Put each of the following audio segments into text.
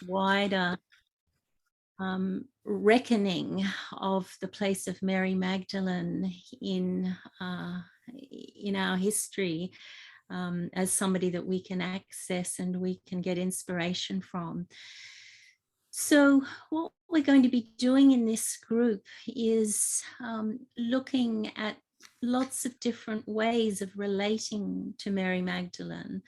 wider reckoning of the place of Mary Magdalene in our history, as somebody that we can access and we can get inspiration from. So what we're going to be doing in this group is looking at lots of different ways of relating to Mary Magdalene,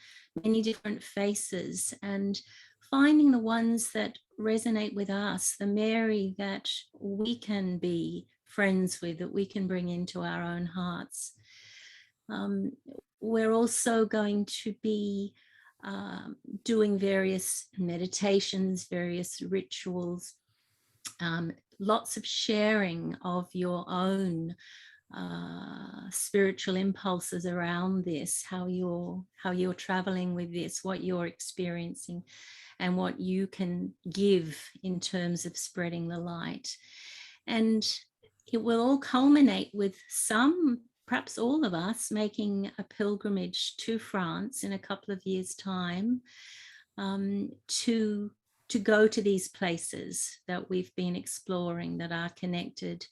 many different faces, and finding the ones that resonate with us, the Mary that we can be friends with, that we can bring into our own hearts. We're also going to be doing various meditations, various rituals, lots of sharing of your own spiritual impulses around this, how you're traveling with this, what you're experiencing, and what you can give in terms of spreading the light. And it will all culminate with some, perhaps all of us, making a pilgrimage to France in a couple of years' time, to go to these places that we've been exploring that are connected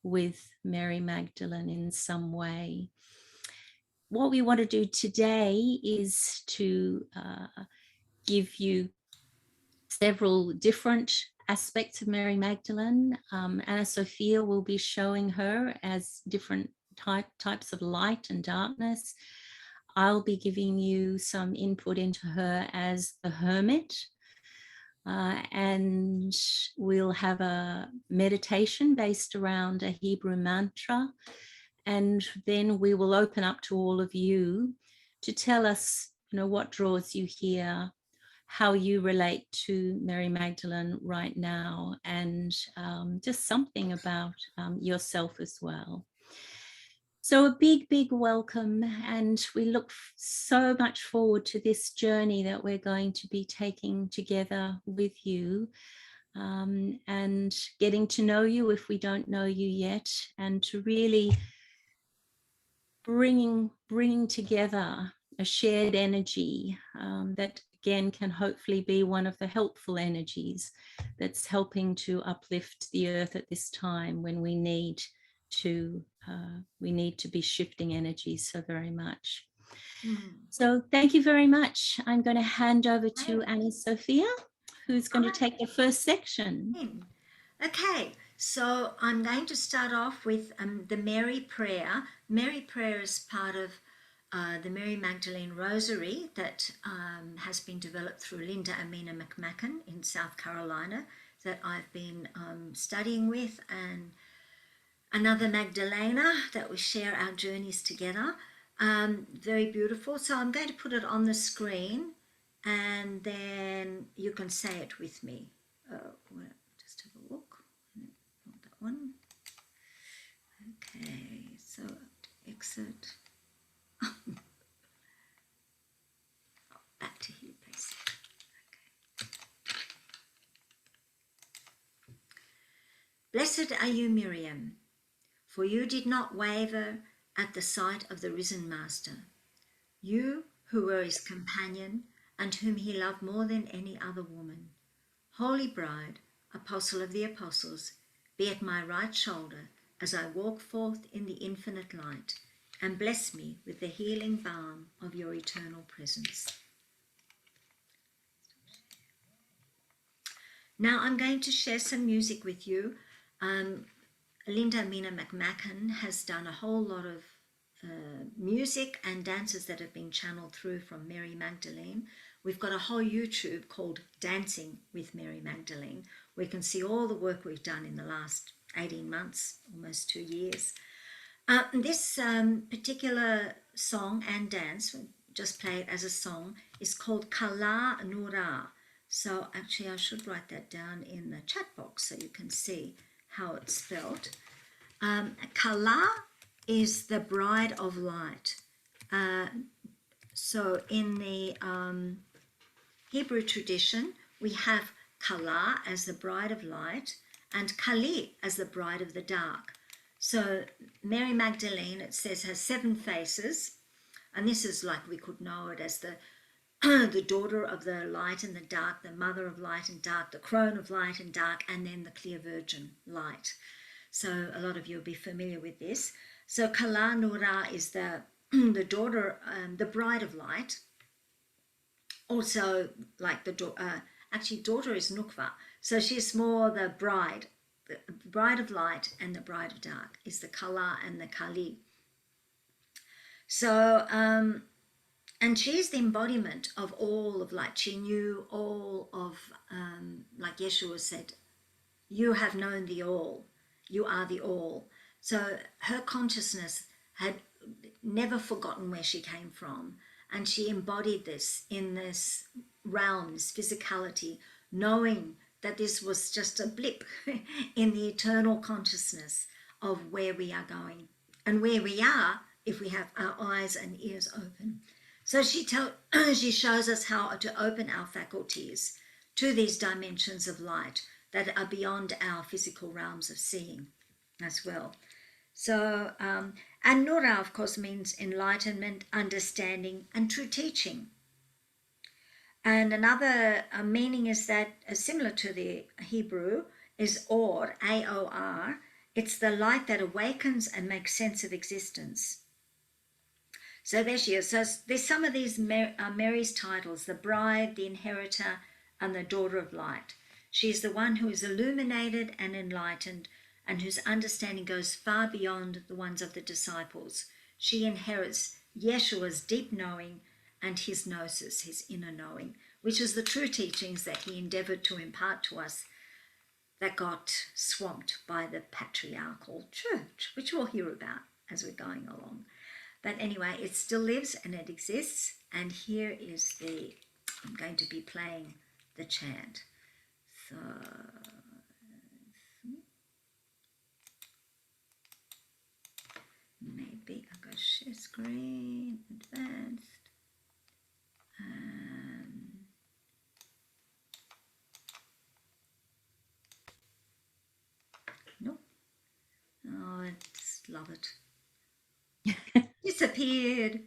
with Mary Magdalene in some way. What we want to do today is to give you several different aspects of Mary Magdalene. Anna Sophia will be showing her as different types of light and darkness. I'll be giving you some input into her as the Hermit. And we'll have a meditation based around a Hebrew mantra. And then we will open up to all of you to tell us, what draws you here, how you relate to Mary Magdalene right now, and just something about yourself as well. So a big, big welcome, and we look so much forward to this journey that we're going to be taking together with you, and getting to know you if we don't know you yet, and to really bringing together a shared energy that again can hopefully be one of the helpful energies that's helping to uplift the earth at this time when we need to be shifting energies so very much. So thank you very much. I'm going to hand over to Anna Sophia, who's going to take the first section. Okay, so I'm going to start off with the Mary Prayer. Mary Prayer is part of the Mary Magdalene Rosary that has been developed through Linda Amina in South Carolina, that I've been studying with, and another Magdalena that we share our journeys together. Very beautiful. So I'm going to put it on the screen and then you can say it with me. Just have a look. Not that one. Okay, so exit. Back to here, please. Okay. Blessed are you, Miriam, for you did not waver at the sight of the risen Master. You who were his companion and whom he loved more than any other woman. Holy Bride, Apostle of the Apostles, be at my right shoulder as I walk forth in the infinite light, and bless me with the healing balm of your eternal presence. Now I'm going to share some music with you. Linda Amina has done a whole lot of music and dances that have been channeled through from Mary Magdalene. We've got a whole YouTube called Dancing with Mary Magdalene, where you can see all the work we've done in the last 18 months, almost 2 years. This particular song and dance, just play it as a song, is called Kallah Nura. So actually I should write that down in the chat box so you can see how it's spelled. Kallah is the bride of light. So in the Hebrew tradition, we have Kallah as the bride of light and Kali as the bride of the dark. So Mary Magdalene, it says, has 7 faces, and this is like we could know it as the the daughter of the light and the dark, the mother of light and dark, the crone of light and dark, and then the clear virgin light. So a lot of you will be familiar with this. So Kallah Noora is the daughter, the bride of light. Also, like actually daughter is Nukva. So she's more the bride of light, and the bride of dark is the Kallah and the Kali. So, and she's the embodiment of all of light. She knew all of, like Yeshua said, you have known the all, you are the all. So her consciousness had never forgotten where she came from, and she embodied this in this realm, this physicality, knowing that this was just a blip in the eternal consciousness of where we are going and where we are if we have our eyes and ears open. So she shows us how to open our faculties to these dimensions of light that are beyond our physical realms of seeing as well. So, and Noora, of course, means enlightenment, understanding, and true teaching. And another meaning is that, similar to the Hebrew, is Or, A-O-R. It's the light that awakens and makes sense of existence. So there she is. So there's some of these Mary's titles: the bride, the inheritor, and the daughter of light. She is the one who is illuminated and enlightened, and whose understanding goes far beyond the ones of the disciples. She inherits Yeshua's deep knowing and his gnosis, his inner knowing, which is the true teachings that he endeavored to impart to us that got swamped by the patriarchal church, which we'll hear about as we're going along. But anyway, it still lives and it exists. And here is I'm going to be playing the chant. So, maybe I'll go share screen, advanced. Nope. Oh, I just love it. Disappeared.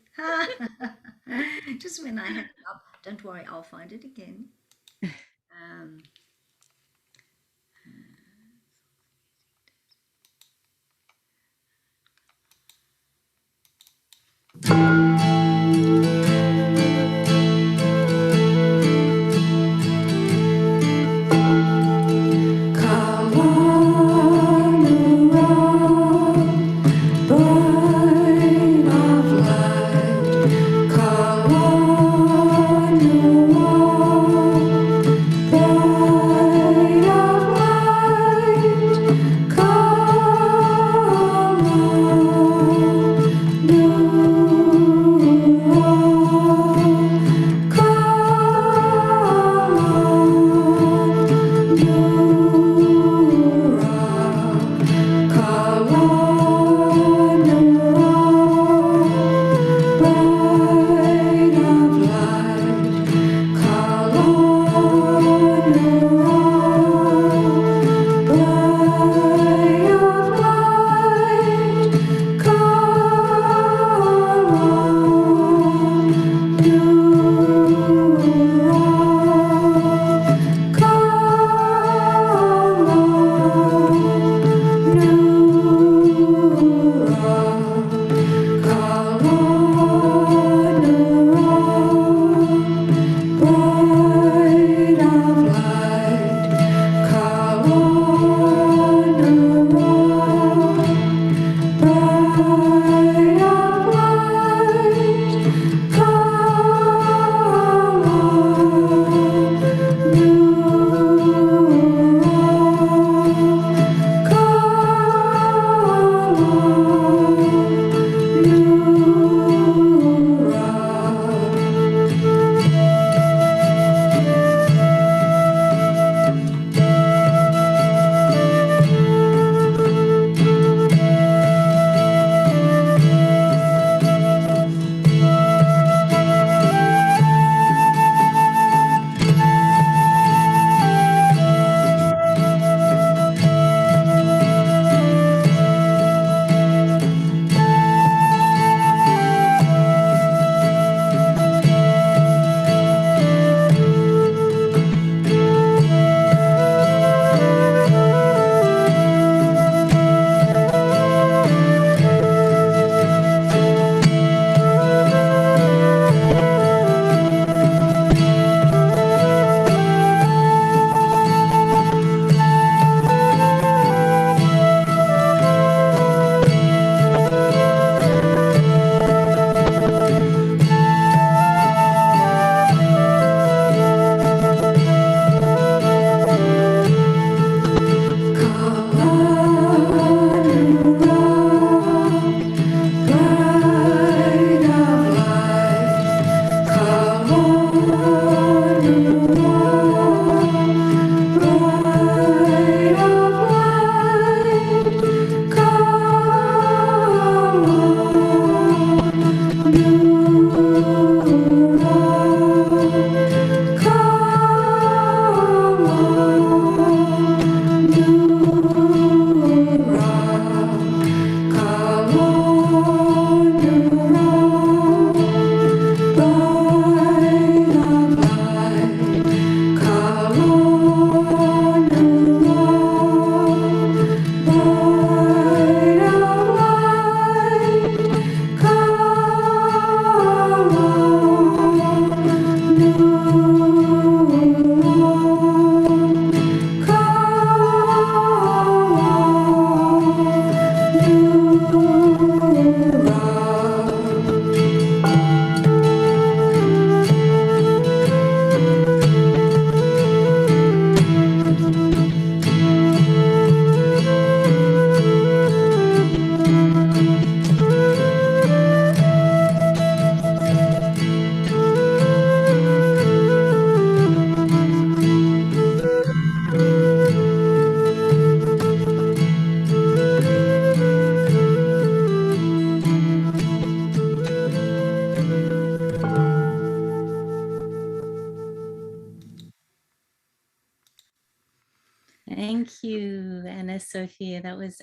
Just when I had it up. Don't worry, I'll find it again. Kallah, Thank you, Anna Sophia. That was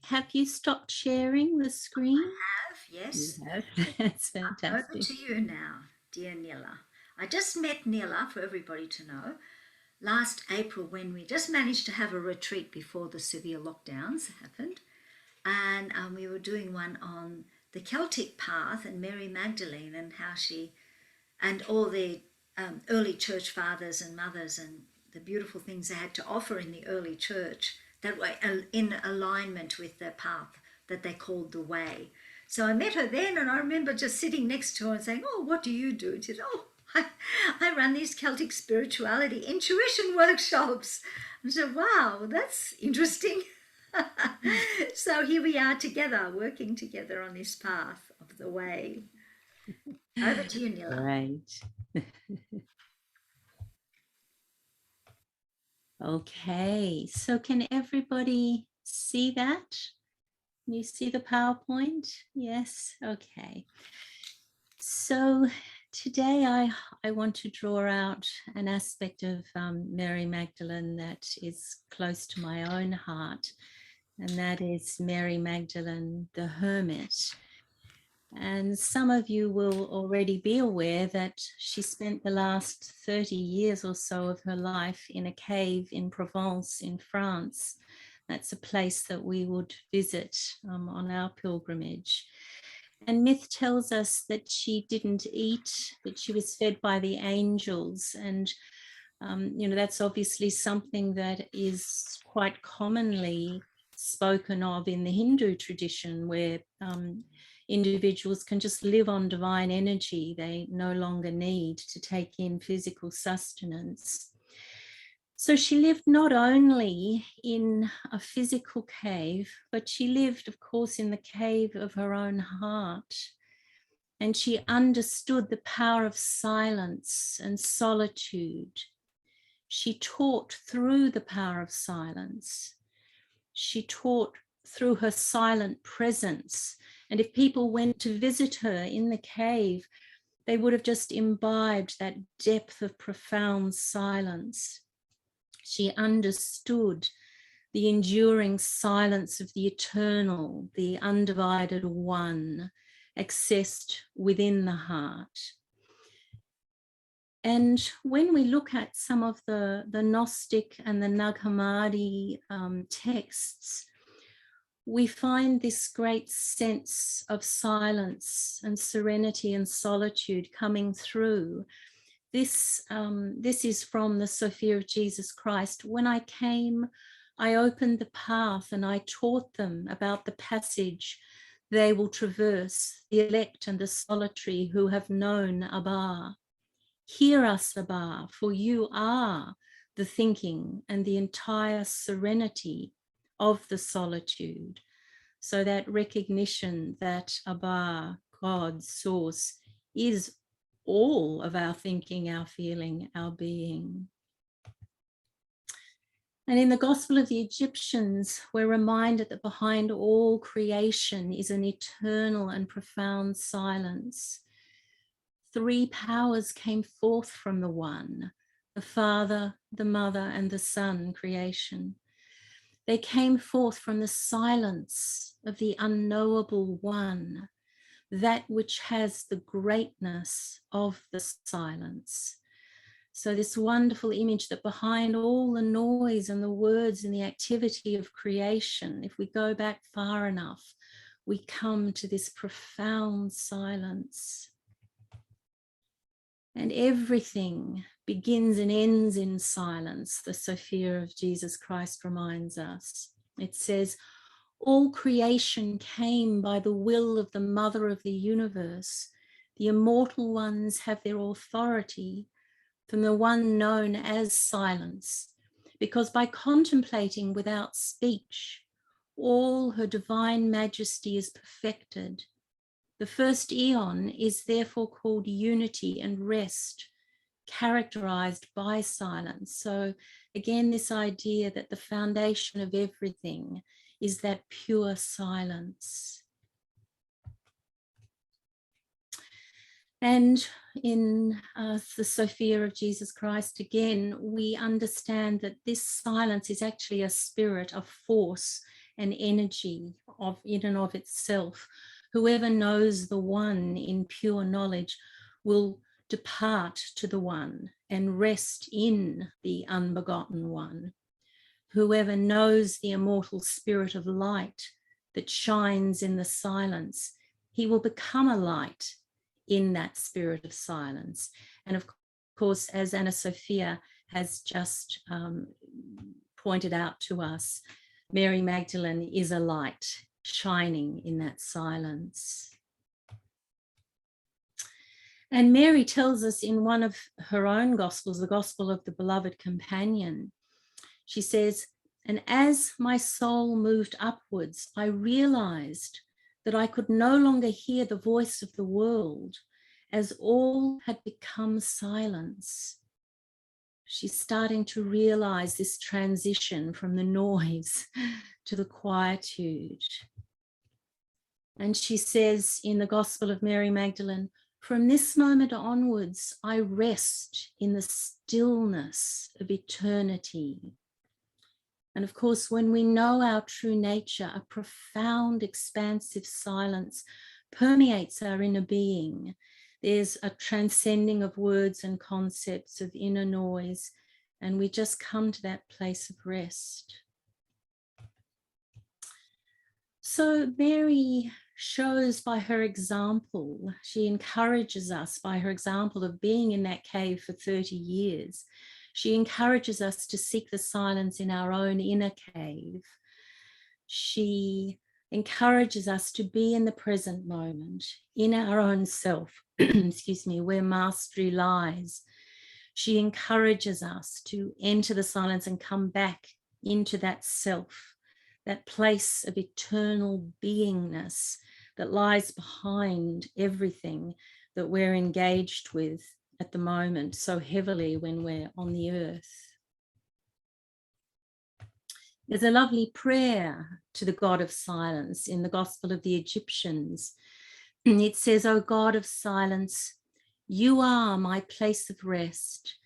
have you stopped sharing the screen? Yes. You have. That's Over fantastic. to you now, dear Nila. I just met Nila, for everybody to know, last April when we just managed to have a retreat before the severe lockdowns happened. And we were doing one on the Celtic path and Mary Magdalene and how she, and all the early church fathers and mothers and the beautiful things they had to offer in the early church that were in alignment with the path that they called the way. So I met her then, and I remember just sitting next to her and saying, "Oh, what do you do?" And she said, "Oh, I run these Celtic spirituality intuition workshops." And I said, "Wow, that's interesting." So here we are together, working together on this path of the way. Over to you, Nila. Right. Okay, so can everybody see that? Can you see the PowerPoint? Yes, okay. So today I want to draw out an aspect of Mary Magdalene that is close to my own heart, and that is Mary Magdalene, the Hermit. And some of you will already be aware that she spent the last 30 years or so of her life in a cave in Provence in France. That's a place that we would visit on our pilgrimage. And myth tells us that she didn't eat, that she was fed by the angels. And, that's obviously something that is quite commonly spoken of in the Hindu tradition, where individuals can just live on divine energy. They no longer need to take in physical sustenance. So she lived not only in a physical cave, but she lived, of course, in the cave of her own heart. And she understood the power of silence and solitude. She taught through the power of silence. She taught through her silent presence. And if people went to visit her in the cave, they would have just imbibed that depth of profound silence. She understood the enduring silence of the eternal, the undivided one, accessed within the heart. And when we look at some of the Gnostic and the Nag Hammadi texts, we find this great sense of silence and serenity and solitude coming through. This is from the Sophia of Jesus Christ. When I came, I opened the path and I taught them about the passage they will traverse, the elect and the solitary who have known Abba. Hear us, Abba, for you are the thinking and the entire serenity of the solitude. So that recognition that Abba, God, source, is all of our thinking, our feeling, our being. And in the Gospel of the Egyptians, we're reminded that behind all creation is an eternal and profound silence. Three powers came forth from the one, the Father, the Mother, and the Son creation. They came forth from the silence of the unknowable one, that which has the greatness of the silence. So this wonderful image that behind all the noise and the words and the activity of creation, if we go back far enough, we come to this profound silence. And everything begins and ends in silence, the Sophia of Jesus Christ reminds us. It says, all creation came by the will of the Mother of the universe. The immortal ones have their authority from the one known as silence, because by contemplating without speech, all her divine majesty is perfected. The first eon is therefore called unity and rest, characterized by silence. So again, this idea that the foundation of everything is that pure silence. And in the Sophia of Jesus Christ, again, we understand that this silence is actually a spirit, a force, an energy of in and of itself. Whoever knows the one in pure knowledge will depart to the one and rest in the unbegotten one. Whoever knows the immortal spirit of light that shines in the silence, he will become a light in that spirit of silence. And of course, as Anna Sophia has just pointed out to us, Mary Magdalene is a light shining in that silence. And Mary tells us in one of her own Gospels, the Gospel of the Beloved Companion, she says, "And as my soul moved upwards, I realized that I could no longer hear the voice of the world, as all had become silence." She's starting to realize this transition from the noise to the quietude. And she says in the Gospel of Mary Magdalene, "From this moment onwards, I rest in the stillness of eternity." And of course, when we know our true nature, a profound, expansive silence permeates our inner being. There's a transcending of words and concepts, of inner noise, and we just come to that place of rest. So Mary shows by her example, she encourages us by her example of being in that cave for 30 years. She encourages us to seek the silence in our own inner cave. She encourages us to be in the present moment, in our own self, excuse me, where mastery lies. She encourages us to enter the silence and come back into that self, that place of eternal beingness that lies behind everything that we're engaged with at the moment so heavily when we're on the earth. There's a lovely prayer to the God of silence in the Gospel of the Egyptians. It says, "O God of silence, you are my place of rest.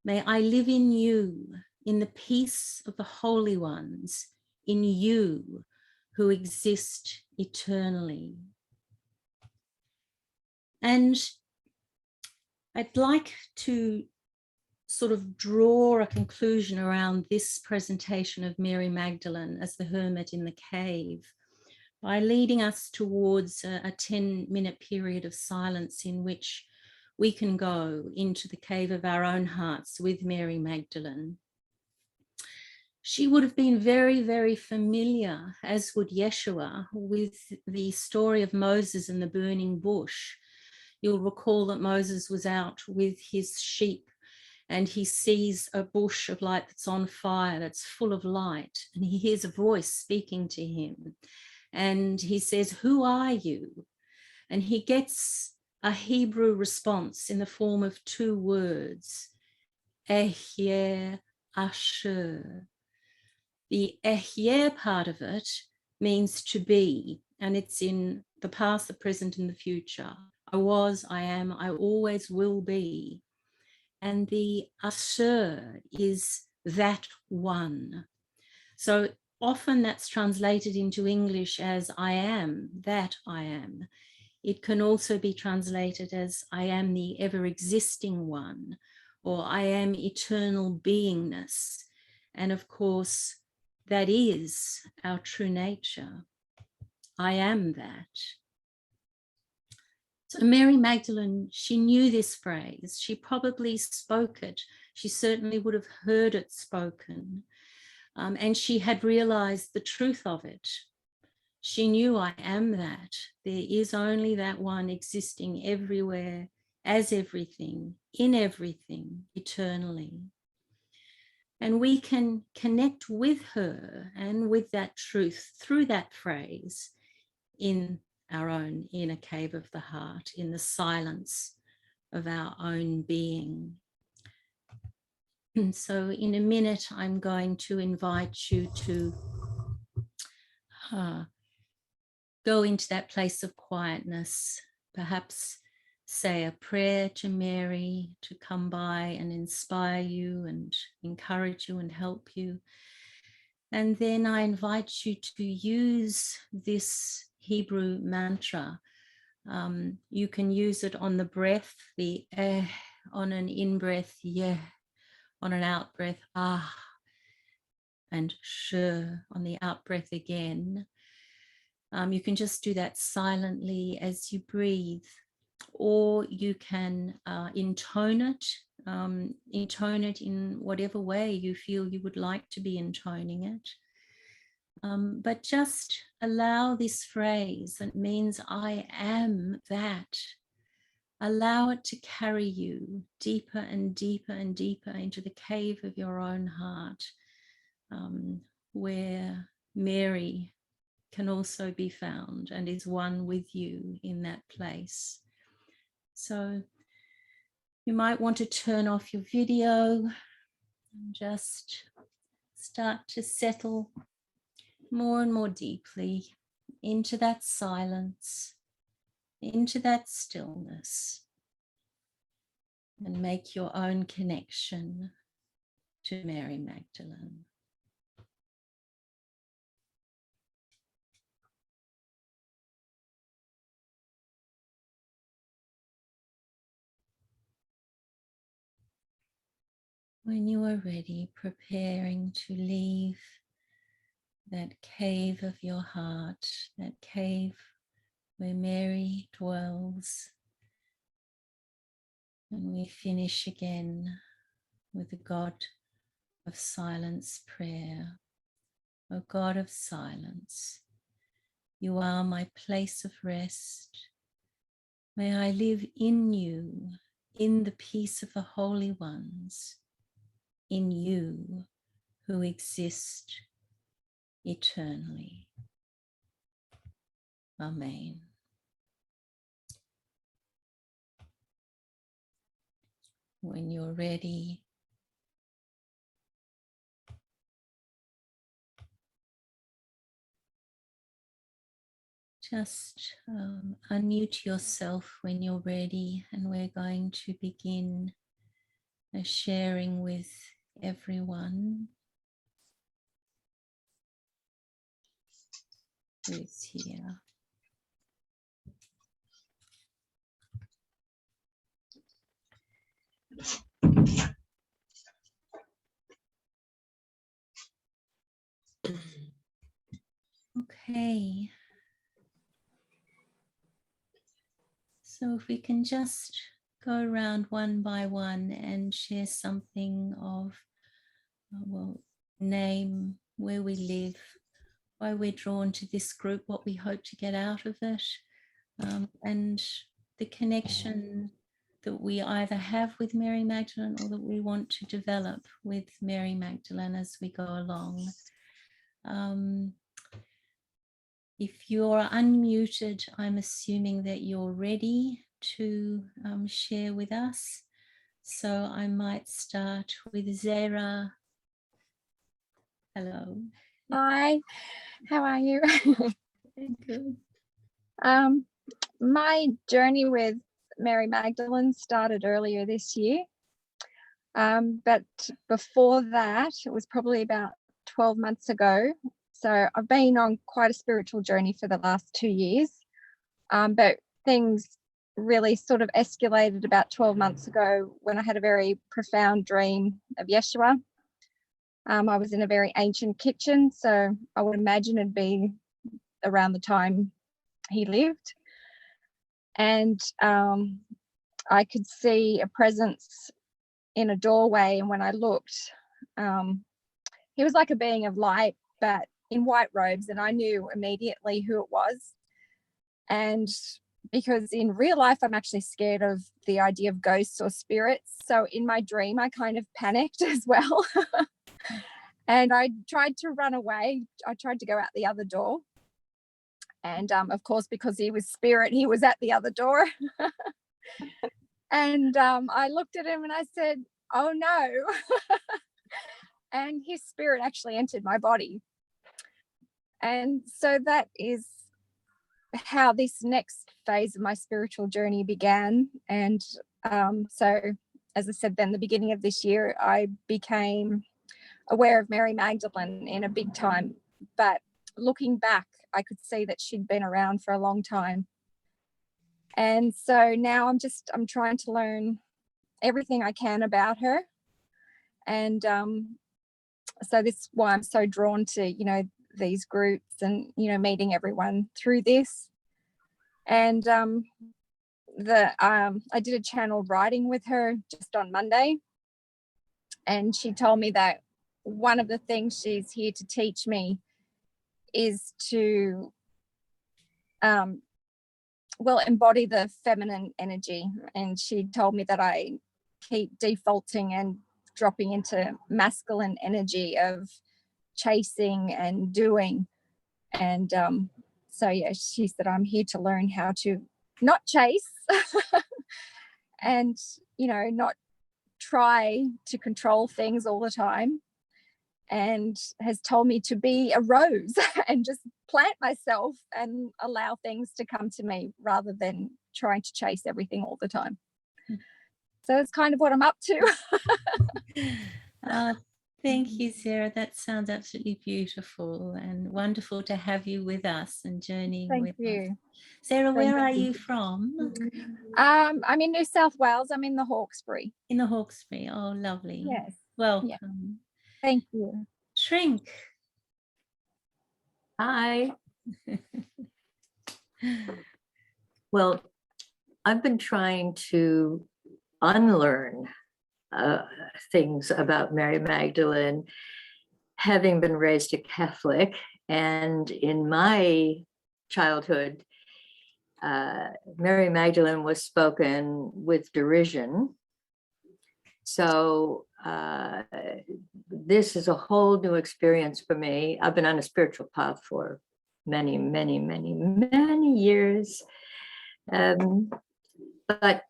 May I live in you, in the peace of the holy ones, in you who exist eternally." And I'd like to sort of draw a conclusion around this presentation of Mary Magdalene as the hermit in the cave by leading us towards a 10-minute period of silence in which we can go into the cave of our own hearts with Mary Magdalene. She would have been very, very familiar, as would Yeshua, with the story of Moses and the burning bush. You'll recall that Moses was out with his sheep and he sees a bush of light that's on fire, that's full of light, and he hears a voice speaking to him. And he says, "Who are you?" And he gets a Hebrew response in the form of two words, Ehyeh Asher. The Ehyeh part of it means to be, and it's in the past, the present, and the future. I was, I am, I always will be. And the Asher is that one. So often that's translated into English as I am, that I am. It can also be translated as I am the ever-existing one, or I am eternal beingness. And of course, that is our true nature. I am that. So Mary Magdalene, she knew this phrase. She probably spoke it. She certainly would have heard it spoken. And she had realized the truth of it. She knew I am that. There is only that one existing everywhere, as everything, in everything, eternally. And we can connect with her and with that truth through that phrase in our own inner cave of the heart, in the silence of our own being. And so in a minute, I'm going to invite you to go into that place of quietness, perhaps say a prayer to Mary to come by and inspire you and encourage you and help you. And then I invite you to use this Hebrew mantra. You can use it on the breath, the eh, on an in-breath, yeah, on an out-breath, ah, and sh, on the out-breath again. You can just do that silently as you breathe, or you can intone it in whatever way you feel you would like to be intoning it. But just allow this phrase that means I am that. Allow it to carry you deeper and deeper and deeper into the cave of your own heart, where Mary can also be found and is one with you in that place. So you might want to turn off your video and just start to settle more and more deeply into that silence, into that stillness, and make your own connection to Mary Magdalene. When you are ready, preparing to leave that cave of your heart, that cave where Mary dwells. And we finish again with the God of silence prayer. O God of silence, you are my place of rest. May I live in you, in the peace of the holy ones, in you who exist eternally. Amen. When you're ready, just unmute yourself when you're ready, and we're going to begin sharing with everyone who's here. Okay. So if we can just go around one by one and share something of, well, name, where we live, why we're drawn to this group, what we hope to get out of it, and the connection that we either have with Mary Magdalene or that we want to develop with Mary Magdalene as we go along. If you're unmuted, I'm assuming that you're ready to share with us. So I might start with Zara. Hello. Hi, how are you? Good. My journey with Mary Magdalene started earlier this year. But before that, it was probably about 12 months ago. So I've been on quite a spiritual journey for the last 2 years. But things really sort of escalated about 12 months ago when I had a very profound dream of Yeshua. I was in a very ancient kitchen, so I would imagine it'd be around the time he lived. And I could see a presence in a doorway, and when I looked, he was like a being of light, but in white robes, and I knew immediately who it was. And because in real life, I'm actually scared of the idea of ghosts or spirits. So in my dream, I kind of panicked as well. And I tried to run away. I tried to go out the other door. And of course, because he was spirit, he was at the other door. And I looked at him and I said, oh no. And his spirit actually entered my body. And so that is how this next phase of my spiritual journey began. And so, as I said, then the beginning of this year, I became aware of Mary Magdalene in a big time. But looking back, I could see that she'd been around for a long time. And so now I'm trying to learn everything I can about her. And so this is why I'm so drawn to, you know, these groups and, you know, meeting everyone through this. And I did a channel writing with her just on Monday, and she told me that one of the things she's here to teach me is to embody the feminine energy. And she told me that I keep defaulting and dropping into masculine energy of chasing and doing. And so yeah, she said I'm here to learn how to not chase and, you know, not try to control things all the time, and has told me to be a rose and just plant myself and allow things to come to me rather than trying to chase everything all the time. So it's kind of what I'm up to. Thank you, Sarah. That sounds absolutely beautiful and wonderful to have you with us and journeying Thank with you. us. Sarah, Thank where are you. you from? I'm in New South Wales. I'm in the Hawkesbury. In the Hawkesbury. Oh, lovely. Yes. Welcome. Yeah. Thank you. Shrink. Hi. Well, I've been trying to unlearn things about Mary Magdalene, having been raised a Catholic. And in my childhood, Mary Magdalene was spoken with derision. So this is a whole new experience for me. I've been on a spiritual path for many, many, many, many years. But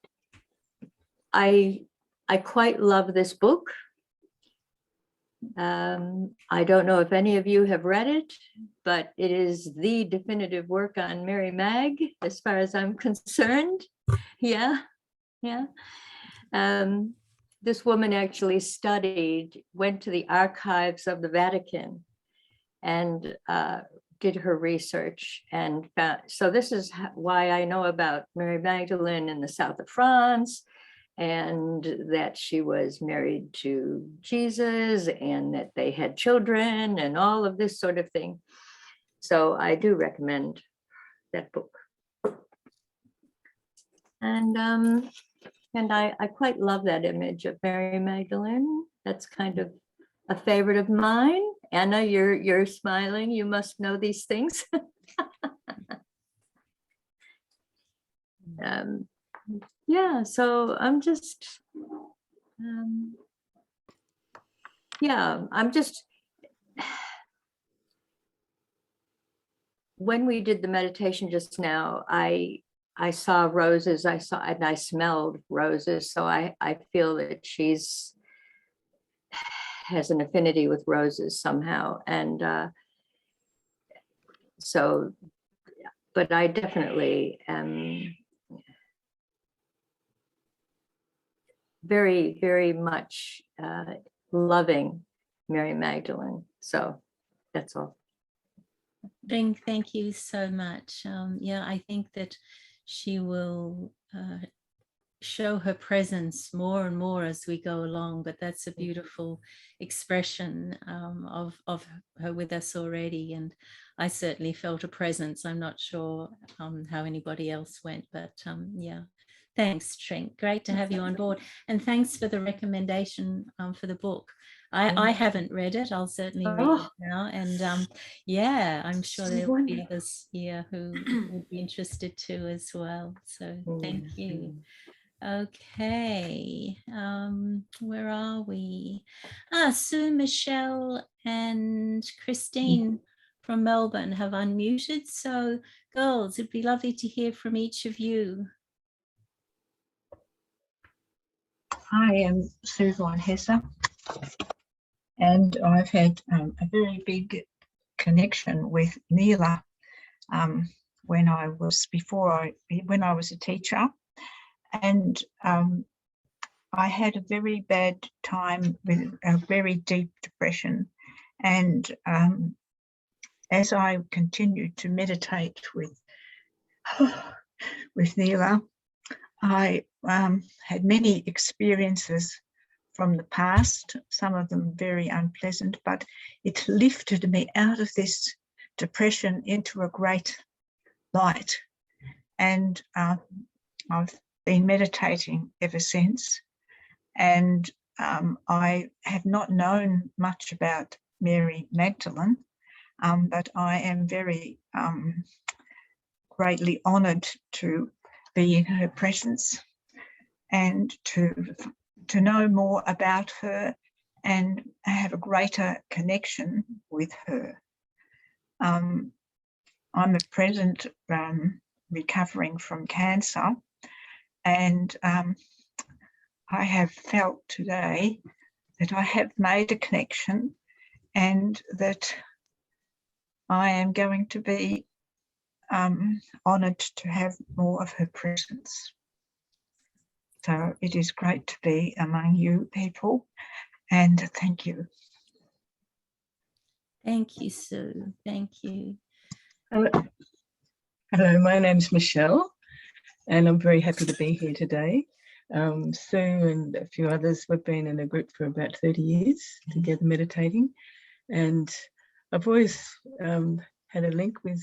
I quite love this book. I don't know if any of you have read it, but it is the definitive work on Mary Mag, as far as I'm concerned. Yeah. This woman actually went to the archives of the Vatican and did her research, and so this is why I know about Mary Magdalene in the south of France, and that she was married to Jesus and that they had children and all of this sort of thing. So I do recommend that book. And I quite love that image of Mary Magdalene. That's kind of a favorite of mine. Anna, you're smiling. You must know these things. Yeah, so I'm just, when we did the meditation just now, I saw roses, and I smelled roses. So I feel that has an affinity with roses somehow. And so, but I definitely am very, very much loving Mary Magdalene. So that's all. Thank you so much. Yeah, I think that she will show her presence more and more as we go along, but that's a beautiful expression of her with us already, and I certainly felt a presence. I'm not sure how anybody else went, but yeah. Thanks, Trent. Great to have you on board, and thanks for the recommendation for the book. I haven't read it. I'll certainly read it now, and yeah, I'm sure there will be others here who would be interested too as well. So thank you. Okay, where are we? Sue, Michelle, and Christine from Melbourne have unmuted. So, girls, it'd be lovely to hear from each of you. Hi, I'm Sue Von Hesse, and I've had a very big connection with Nila. when I was a teacher, and I had a very bad time with a very deep depression. And as I continued to meditate with Nila, I had many experiences from the past, some of them very unpleasant, but it lifted me out of this depression into a great light. And I've been meditating ever since. And I have not known much about Mary Magdalene, but I am very greatly honoured to be in her presence and to know more about her and have a greater connection with her. I'm at present recovering from cancer, and I have felt today that I have made a connection and that I am going to be honoured to have more of her presence. So it is great to be among you people, and thank you. Thank you, Sue. Thank you. Hello, my name's Michelle, and I'm very happy to be here today. Sue and a few others, we've been in a group for about 30 years together meditating, and I've always had a link with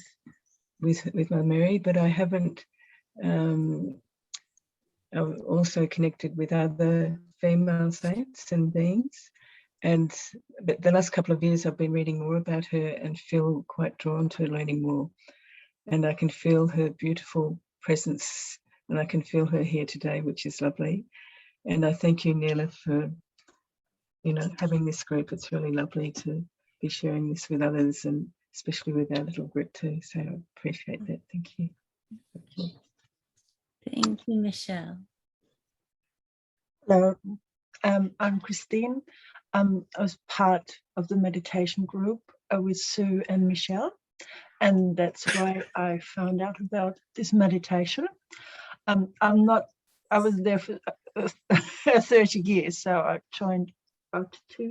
my Mary, but I haven't. I've also connected with other female saints and beings, and the last couple of years I've been reading more about her and feel quite drawn to learning more, and I can feel her beautiful presence, and I can feel her here today, which is lovely. And I thank you, Nila, for having this group. It's really lovely to be sharing this with others, and especially with our little group too. So I appreciate that. Thank you. Thank you. Thank you, Michelle. Hello, I'm Christine. I was part of the meditation group with Sue and Michelle, and that's why I found out about this meditation. I was there for 30 years, so I joined about 2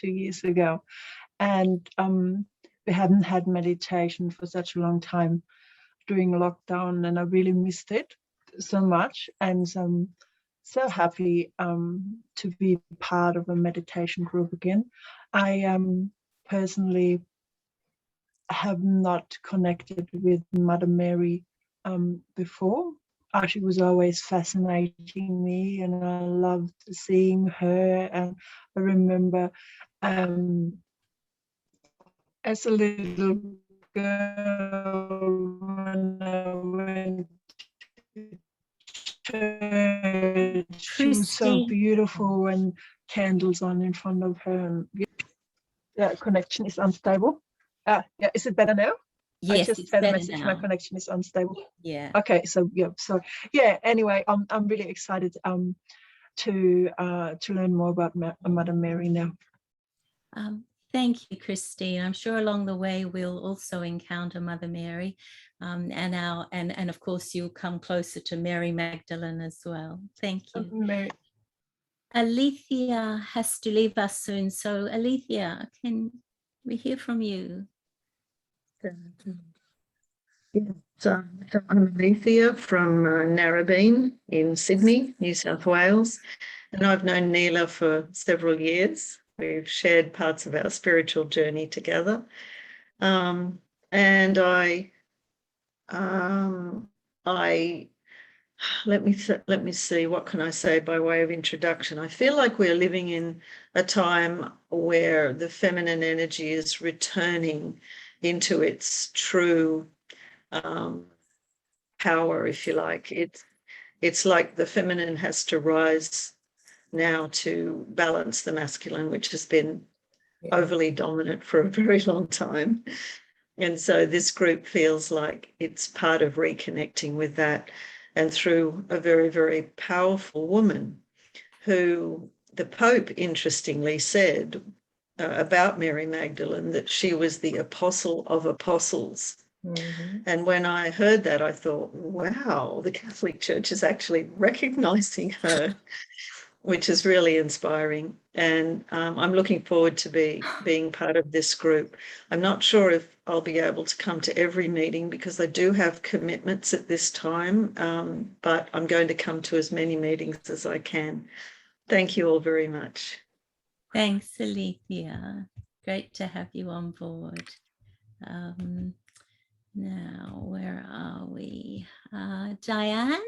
years ago, and we hadn't had meditation for such a long time during lockdown, and I really missed it so much, and so happy to be part of a meditation group again. I personally have not connected with Mother Mary before. She was always fascinating me, and I loved seeing her. And I remember as a little girl when I went to church, she was so beautiful, and candles on in front of her. And the connection is unstable. Yeah, is it better now? Yes, I just had a message. My connection is unstable. Yeah. Okay, so yeah. Anyway, I'm really excited to learn more about Mother Mary now. Thank you, Christine. I'm sure along the way we'll also encounter Mother Mary, and of course you'll come closer to Mary Magdalene as well. Thank you. Mary. Alethea has to leave us soon, so Alethea, can we hear from you? So I'm Alethea from Narrabeen in Sydney, New South Wales, and I've known Nila for several years. We've shared parts of our spiritual journey together, and I let me see, what can I say by way of introduction? I feel like we're living in a time where the feminine energy is returning into its true power, if you like. It's like the feminine has to rise now to balance the masculine, which has been overly dominant for a very long time. And so this group feels like it's part of reconnecting with that, and through a very, very powerful woman who the Pope interestingly said about Mary Magdalene that she was the apostle of apostles. Mhm. And when I heard that, I thought, wow, the Catholic Church is actually recognizing her, which is really inspiring. And I'm looking forward to being part of this group. I'm not sure if I'll be able to come to every meeting because I do have commitments at this time, but I'm going to come to as many meetings as I can. Thank you all very much. Thanks, Alethea. Great to have you on board. Now, where are we? Diane?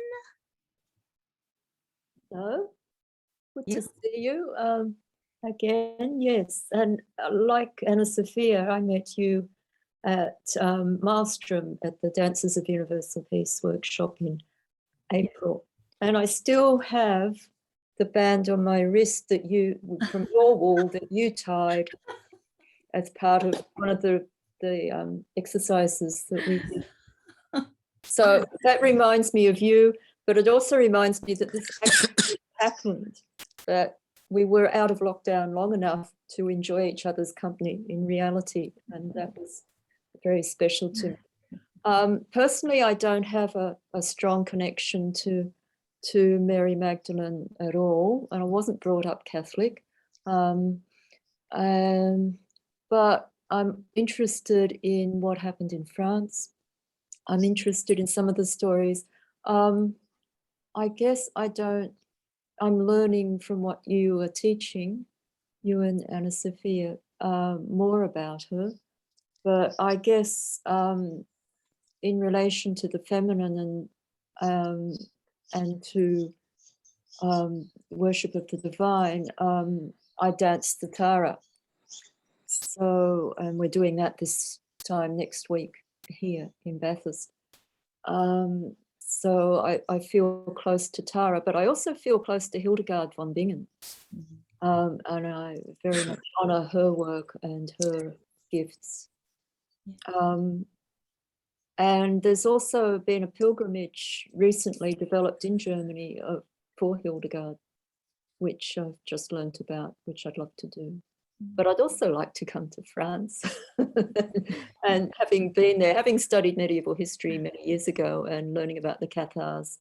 So, good Yeah. to see you again. Yes, and like Anna Sophia, I met you at Maelstrom at the Dancers of Universal Peace workshop in April, and I still have the band on my wrist that you from your wall that you tied as part of one of the exercises that we did. So that reminds me of you, but it also reminds me that this actually happened, that we were out of lockdown long enough to enjoy each other's company in reality, and that was very special to me. Personally, I don't have a strong connection to Mary Magdalene at all, and I wasn't brought up Catholic. But I'm interested in what happened in France. I'm interested in some of the stories. I guess I'm learning from what you are teaching, you and Anna Sophia, more about her. But I guess in relation to the feminine and to worship of the divine, I danced the Tara. So, and we're doing that this time next week here in Bathurst. So I feel close to Tara, but I also feel close to Hildegard von Bingen. And I very much honor her work and her gifts. And there's also been a pilgrimage recently developed in Germany for Hildegard, which I've just learnt about, which I'd love to do. But I'd also like to come to France. And having been there, having studied medieval history many years ago and learning about the Cathars,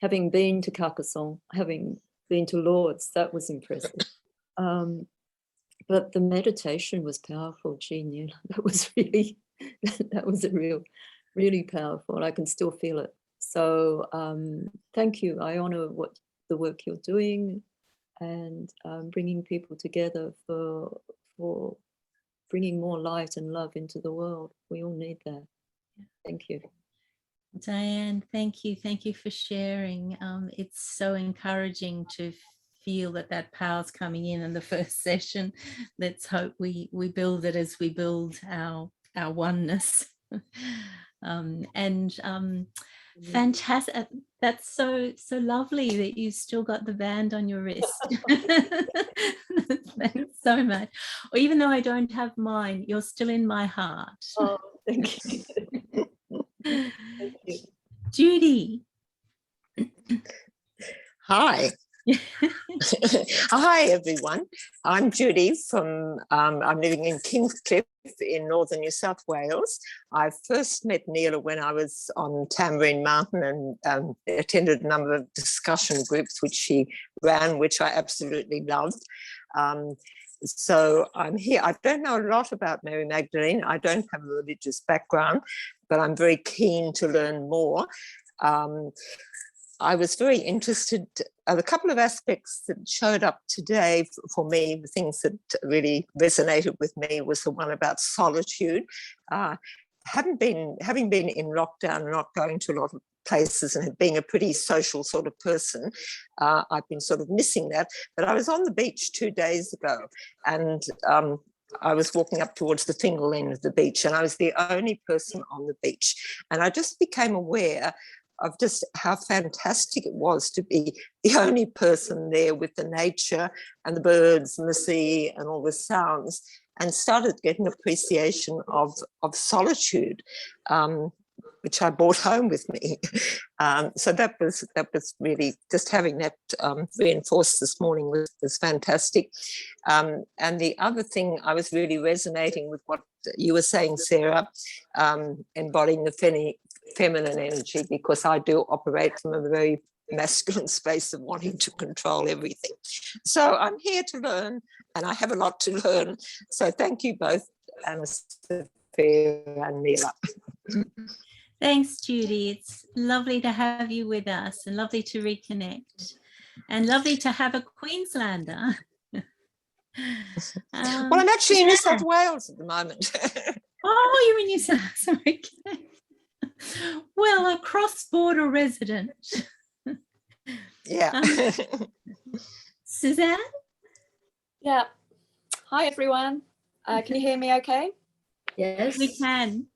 having been to Carcassonne, having been to Lourdes, that was impressive. But the meditation was powerful, Jean. That was really, that was really powerful. And I can still feel it. So thank you. I honor the work you're doing, and bringing people together for bringing more light and love into the world. We all need that. Thank you. Diane, thank you. Thank you for sharing. It's so encouraging to feel that power's coming in the first session. Let's hope we build it as we build our oneness. Fantastic. That's so lovely that you still got the band on your wrist. Thanks so much. Or even though I don't have mine, you're still in my heart. Oh, thank you. Thank you. Judy. Hi. Hi, everyone. I'm Judy I'm living in Kingscliff in northern New South Wales. I first met Nila when I was on Tambourine Mountain and attended a number of discussion groups which she ran, which I absolutely loved. So I'm here. I don't know a lot about Mary Magdalene. I don't have a religious background, but I'm very keen to learn more. I was very interested, a couple of aspects that showed up today for me, the things that really resonated with me was the one about solitude. Having been in lockdown and not going to a lot of places and being a pretty social sort of person, I've been sort of missing that. But I was on the beach 2 days ago, and I was walking up towards the Fingal end of the beach, and I was the only person on the beach. And I just became aware of just how fantastic it was to be the only person there with the nature and the birds and the sea and all the sounds, and started getting appreciation of solitude. which I brought home with me. So that was really, just having that reinforced this morning was fantastic. And the other thing, I was really resonating with what you were saying, Sarah, embodying the feminine energy, because I do operate from a very masculine space of wanting to control everything. So I'm here to learn, and I have a lot to learn. So thank you both, Anna, Sophia and Nila. Thanks, Judy. It's lovely to have you with us and lovely to reconnect and lovely to have a Queenslander. Well, I'm actually in New South Wales at the moment. Oh, you're in New South Wales. Okay. Well, a cross-border resident. Yeah. Suzanne? Yeah. Hi, everyone. Can you hear me okay? Yes. We can.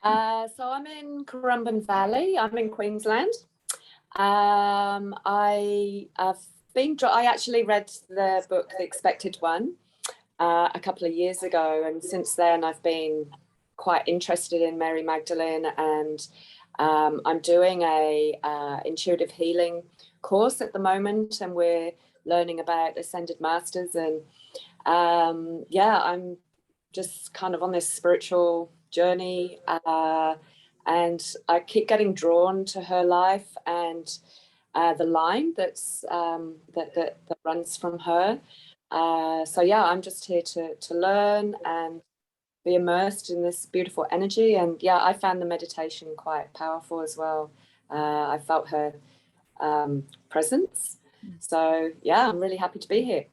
So I'm in Currumbin Valley. I'm in Queensland. I actually read the book, The Expected One, a couple of years ago. And since then, I've been quite interested in Mary Magdalene. And I'm doing a intuitive healing course at the moment. And we're learning about Ascended Masters. And yeah, I'm just kind of on this spiritual journey, and I keep getting drawn to her life and the line that's that runs from her. So yeah, I'm just here to learn and be immersed in this beautiful energy. And yeah, I found the meditation quite powerful as well. I felt her presence. So yeah, I'm really happy to be here.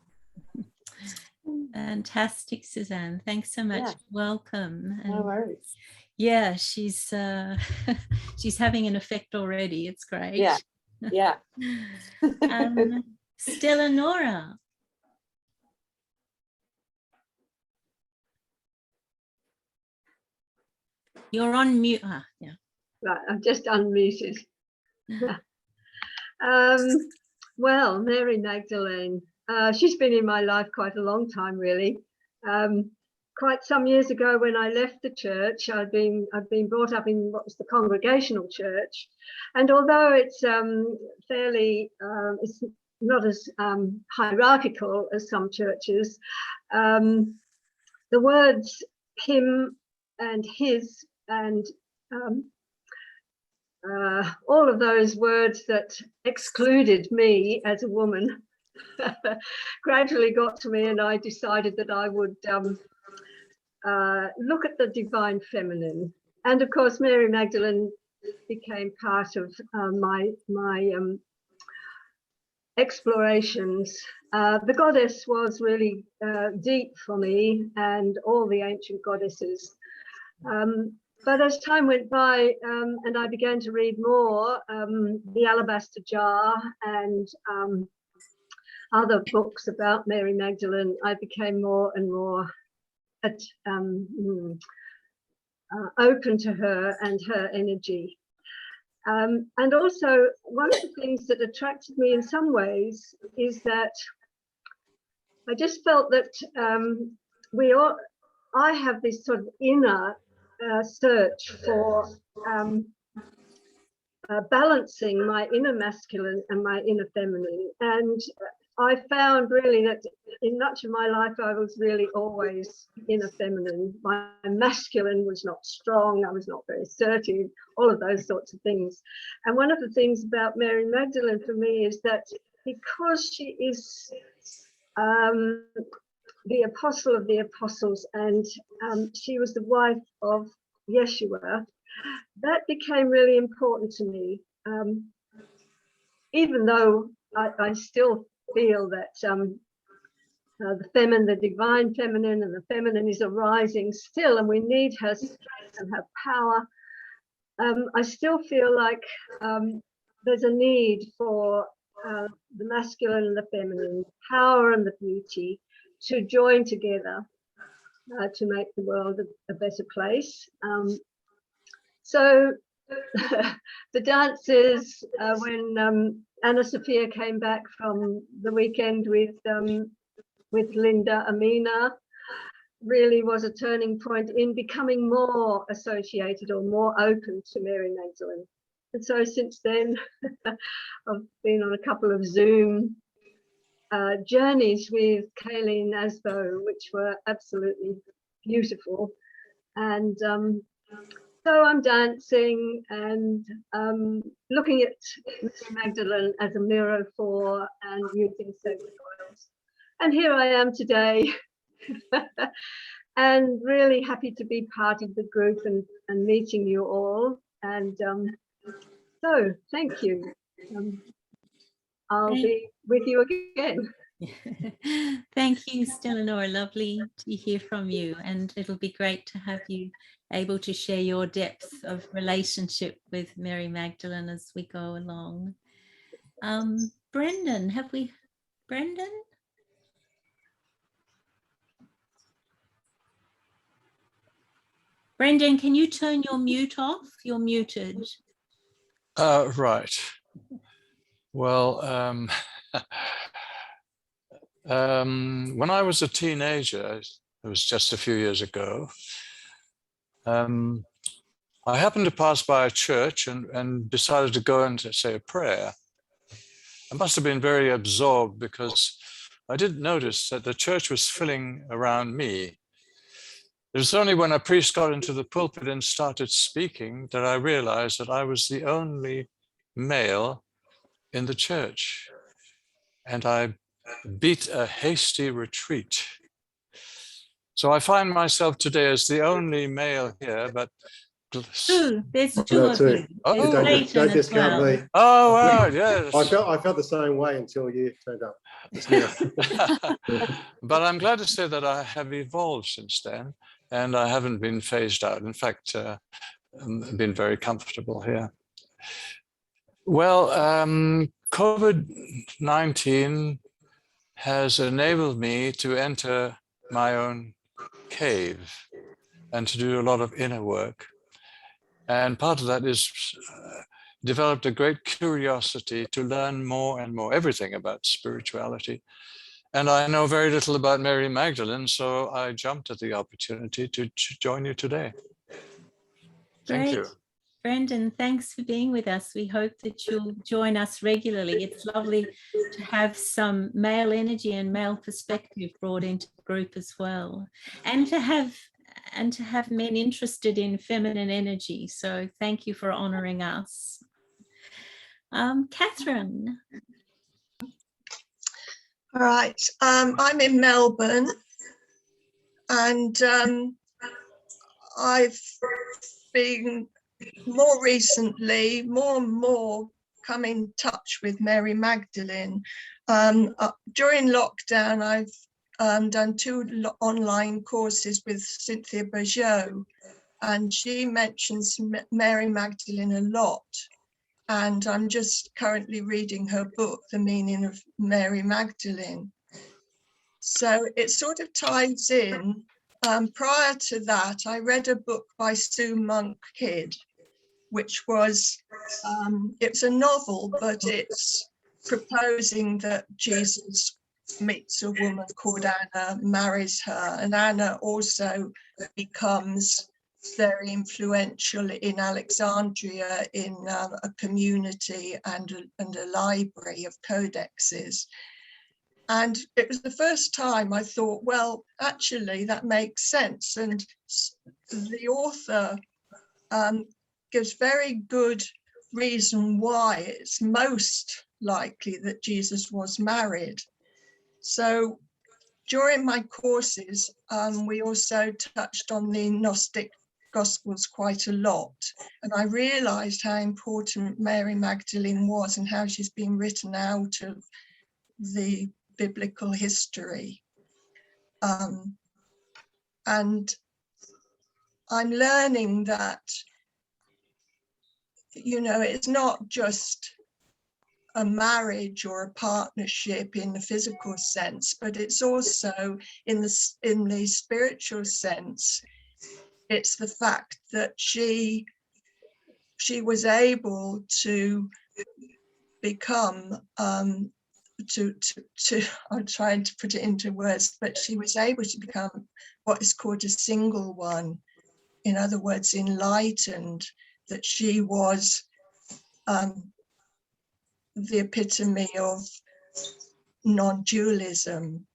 Fantastic, Suzanne. Thanks so much. Yeah. Welcome. No worries. Yeah, she's she's having an effect already. It's great. Yeah. Yeah. Stella Nora. You're on mute. Yeah. Right, I've just unmuted. Well, Mary Magdalene, she's been in my life quite a long time, really. Quite some years ago, when I left the church, I'd been brought up in what was the Congregational Church, and although it's fairly, it's not as hierarchical as some churches, the words him and his and all of those words that excluded me as a woman gradually got to me, and I decided that I would look at the divine feminine. And of course, Mary Magdalene became part of my explorations. The goddess was really deep for me, and all the ancient goddesses. But as time went by and I began to read more, the Alabaster Jar and other books about Mary Magdalene, I became more and more open to her and her energy. And also, one of the things that attracted me in some ways is that I just felt that I have this sort of inner search for balancing my inner masculine and my inner feminine. And I found really that in much of my life, I was really always inner feminine. My masculine was not strong. I was not very assertive, all of those sorts of things. And one of the things about Mary Magdalene for me is that because she is the apostle of the apostles, and she was the wife of Yeshua, that became really important to me. Even though I still feel that the divine feminine and the feminine is arising still, and we need her strength and her power, I still feel like there's a need for the masculine and the feminine, power and the beauty, to join together to make the world a better place. So the dances, when Anna Sophia came back from the weekend with Linda Amina, really was a turning point in becoming more associated or more open to Mary Magdalene. And so since then, I've been on a couple of Zoom journeys with Kallah and Asbo, which were absolutely beautiful. And so I'm dancing and looking at Mary Magdalene as a mirror for and using sacred oils. And here I am today, and really happy to be part of the group and meeting you all. And so thank you. I'll be with you again. Thank you, Stellanor. Lovely to hear from you, and it'll be great to have you able to share your depth of relationship with Mary Magdalene as we go along. Brendan, have we? Brendan? Brendan, can you turn your mute off? You're muted. Right. Well, when I was a teenager, it was just a few years ago, I happened to pass by a church and decided to go and to say a prayer. I must have been very absorbed because I didn't notice that the church was filling around me. It was only when a priest got into the pulpit and started speaking that I realized that I was the only male in the church. And I beat a hasty retreat. So I find myself today as the only male here, but Ooh, there's two of you. Oh, don't discount me. Oh, wow, yes. I felt the same way until you turned up. But I'm glad to say that I have evolved since then, and I haven't been phased out. In fact, I've been very comfortable here. Well, COVID-19 has enabled me to enter my own cave and to do a lot of inner work. And part of that is developed a great curiosity to learn more and more, everything about spirituality. And I know very little about Mary Magdalene, so I jumped at the opportunity to join you today. Thank you. Brendan, thanks for being with us. We hope that you'll join us regularly. It's lovely to have some male energy and male perspective brought into the group as well, and to have men interested in feminine energy. So thank you for honouring us. Catherine. All right, I'm in Melbourne, and I've been more recently, more and more come in touch with Mary Magdalene. During lockdown, I've done 2 online courses with Cynthia Bergeau, and she mentions Mary Magdalene a lot. And I'm just currently reading her book, The Meaning of Mary Magdalene. So it sort of ties in. Prior to that, I read a book by Sue Monk Kidd, which was, it's a novel, but it's proposing that Jesus meets a woman called Anna, marries her, and Anna also becomes very influential in Alexandria in a community and a library of codexes. And it was the first time I thought, well, actually, that makes sense. And the author gives very good reason why it's most likely that Jesus was married. So during my courses, we also touched on the Gnostic Gospels quite a lot. And I realized how important Mary Magdalene was and how she's been written out of the biblical history. And I'm learning that, you know, it's not just a marriage or a partnership in the physical sense, but it's also in the spiritual sense. It's the fact that she was able to become I'm trying to put it into words, but she was able to become what is called a single one. In other words, enlightened, that she was the epitome of non-dualism.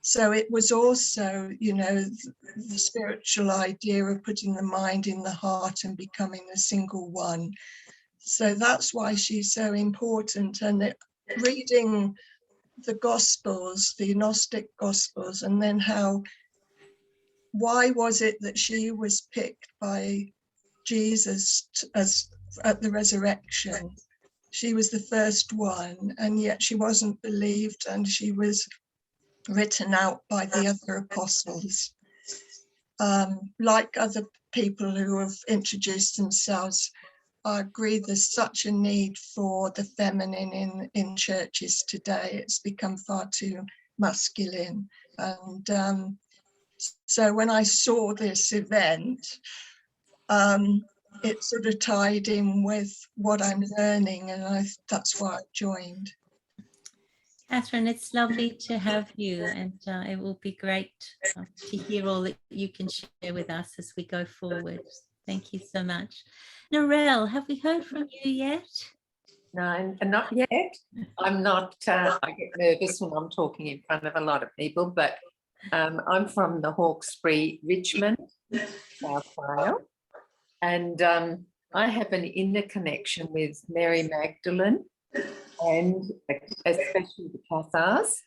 So it was also, you know, the spiritual idea of putting the mind in the heart and becoming a single one. So that's why she's so important. And reading the Gospels, the Gnostic Gospels, and then why was it that she was picked by Jesus as at the resurrection? She was the first one, and yet she wasn't believed, and she was written out by the other apostles. Like other people who have introduced themselves, I agree there's such a need for the feminine in churches today. It's become far too masculine. And so when I saw this event, it sort of tied in with what I'm learning, and that's why I joined. Catherine, it's lovely to have you, and it will be great to hear all that you can share with us as we go forward. Thank you so much. Narelle, have we heard from you yet? No, not yet. I'm not, I get nervous when I'm talking in front of a lot of people, but I'm from the Hawkesbury, Richmond, South Wales, and I have an inner connection with Mary Magdalene, and especially the Cathars,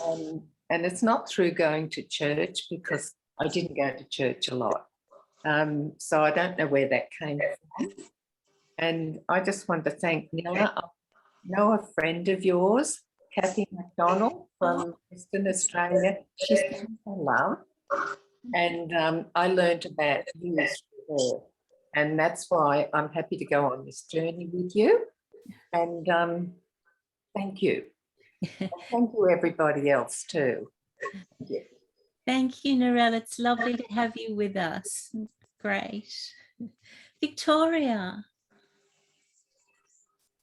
and it's not through going to church, because I didn't go to church a lot, so I don't know where that came from. And I just want to thank Nila. I know a friend of yours, Kathy McDonald from Western Australia. She's from Kallah, and I learned about you through her, and that's why I'm happy to go on this journey with you. And thank you. And thank you, everybody else too. Thank you. Thank you, Narelle. It's lovely to have you with us. Great. Victoria.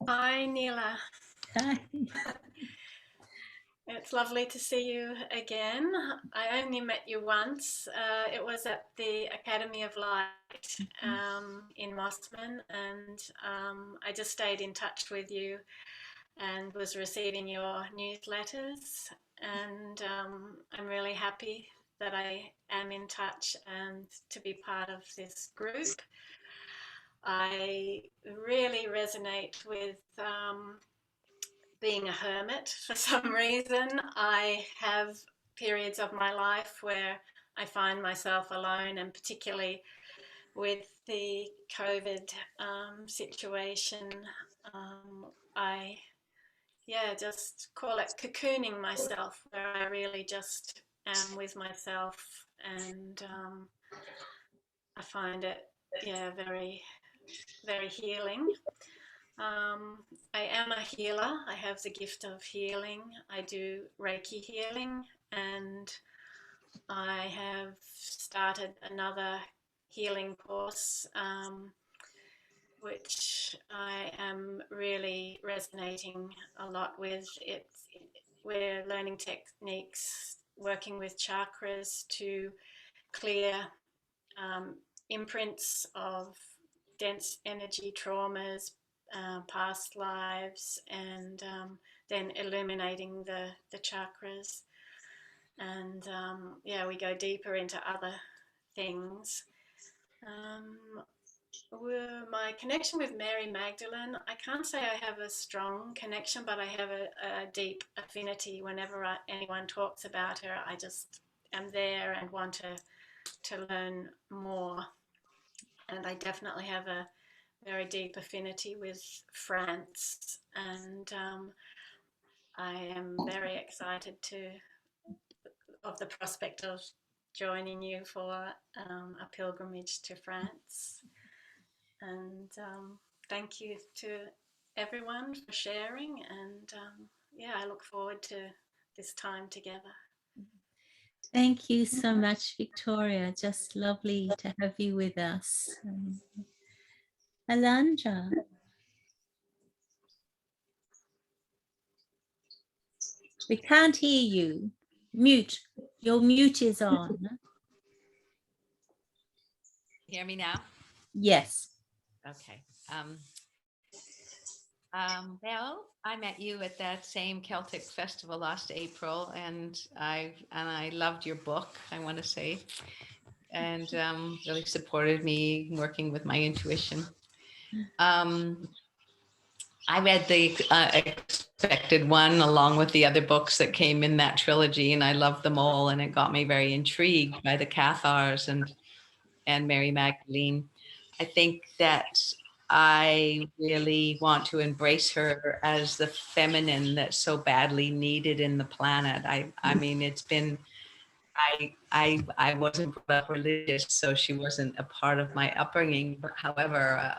Hi, Nila. Hi. It's lovely to see you again. I only met you once. It was at the Academy of Light in Mosman, and I just stayed in touch with you and was receiving your newsletters, and I'm really happy that I am in touch and to be part of this group. I really resonate with being a hermit for some reason. I have periods of my life where I find myself alone, and particularly with the COVID situation, I just call it cocooning myself, where I really just am with myself, and I find it very, very healing. I am a healer. I have the gift of healing. I do Reiki healing, and I have started another healing course, which I am really resonating a lot with. We're learning techniques, working with chakras to clear imprints of dense energy traumas, past lives, and then illuminating the chakras. And we go deeper into other things. My connection with Mary Magdalene, I can't say I have a strong connection, but I have a deep affinity. Whenever anyone talks about her, I just am there and want to learn more. And I definitely have a very deep affinity with France, and I am very excited of the prospect of joining you for a pilgrimage to France. And thank you to everyone for sharing, and I look forward to this time together. Thank you so much, Victoria. Just lovely to have you with us. Alondra. We can't hear you. Mute. Your mute is on. Hear me now? Yes. Okay. Well, I met you at that same Celtic festival last April, and I loved your book, I want to say, and really supported me working with my intuition. I read the Expected One along with the other books that came in that trilogy, and I loved them all, and it got me very intrigued by the Cathars and Mary Magdalene. I think that I really want to embrace her as the feminine that's so badly needed in the planet. I mean, it's been, I wasn't brought up religious, so she wasn't a part of my upbringing. But however,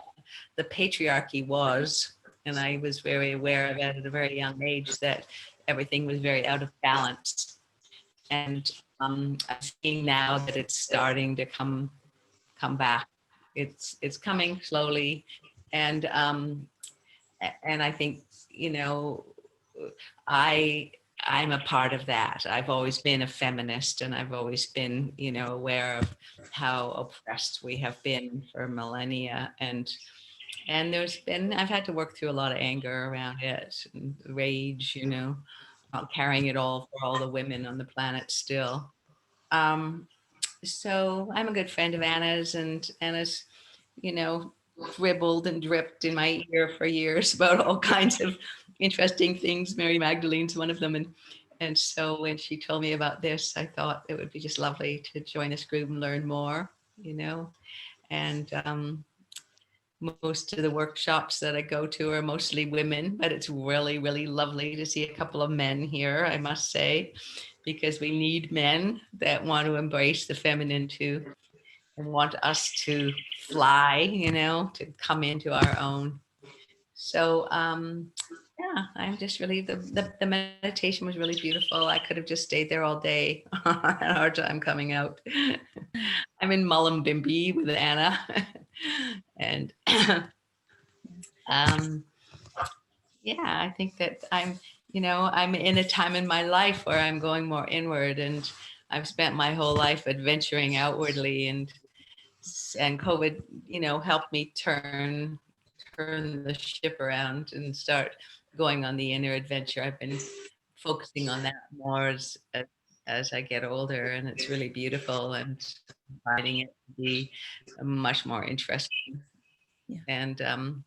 the patriarchy was, and I was very aware of it at a very young age, that everything was very out of balance. And I'm seeing now that it's starting to come back. It's coming slowly, and I think, you know, I'm a part of that. I've always been a feminist, and I've always been, you know, aware of how oppressed we have been for millennia, and I've had to work through a lot of anger around it, and rage, you know, not carrying it all for all the women on the planet still. So I'm a good friend of Anna's, and Anna's, you know, dribbled and dripped in my ear for years about all kinds of interesting things. Mary Magdalene's one of them. And so when she told me about this, I thought it would be just lovely to join this group and learn more, you know. And most of the workshops that I go to are mostly women, but it's really, really lovely to see a couple of men here, I must say, because we need men that want to embrace the feminine too, and want us to fly, you know, to come into our own. So yeah, I'm just really, the meditation was really beautiful. I could have just stayed there all day. I had a hard time coming out. I'm in Mullumbimby with Anna. And yeah, I think that I'm in a time in my life where I'm going more inward, and I've spent my whole life adventuring outwardly, and COVID, you know, helped me turn the ship around and start going on the inner adventure. I've been focusing on that more as I get older, and it's really beautiful, and finding it to be much more interesting. Yeah. And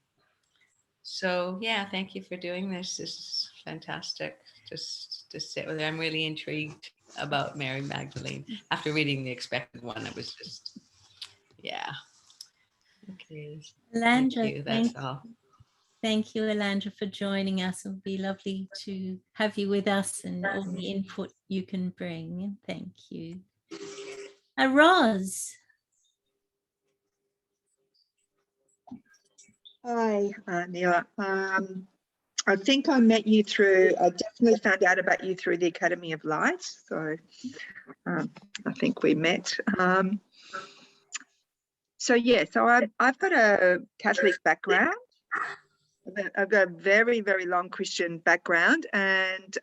so yeah, thank you for doing this. This is fantastic. Just to sit with her. I'm really intrigued about Mary Magdalene. After reading The Expected One, it was just, yeah. Okay. Thank you. That's all. Thank you, Elandra, for joining us. It would be lovely to have you with us and all the input you can bring. Thank you. Roz. Hi, Nila. I think I met you I definitely found out about you through the Academy of Light. So I think we met. So I've got a Catholic background. I've got a very, very long Christian background, and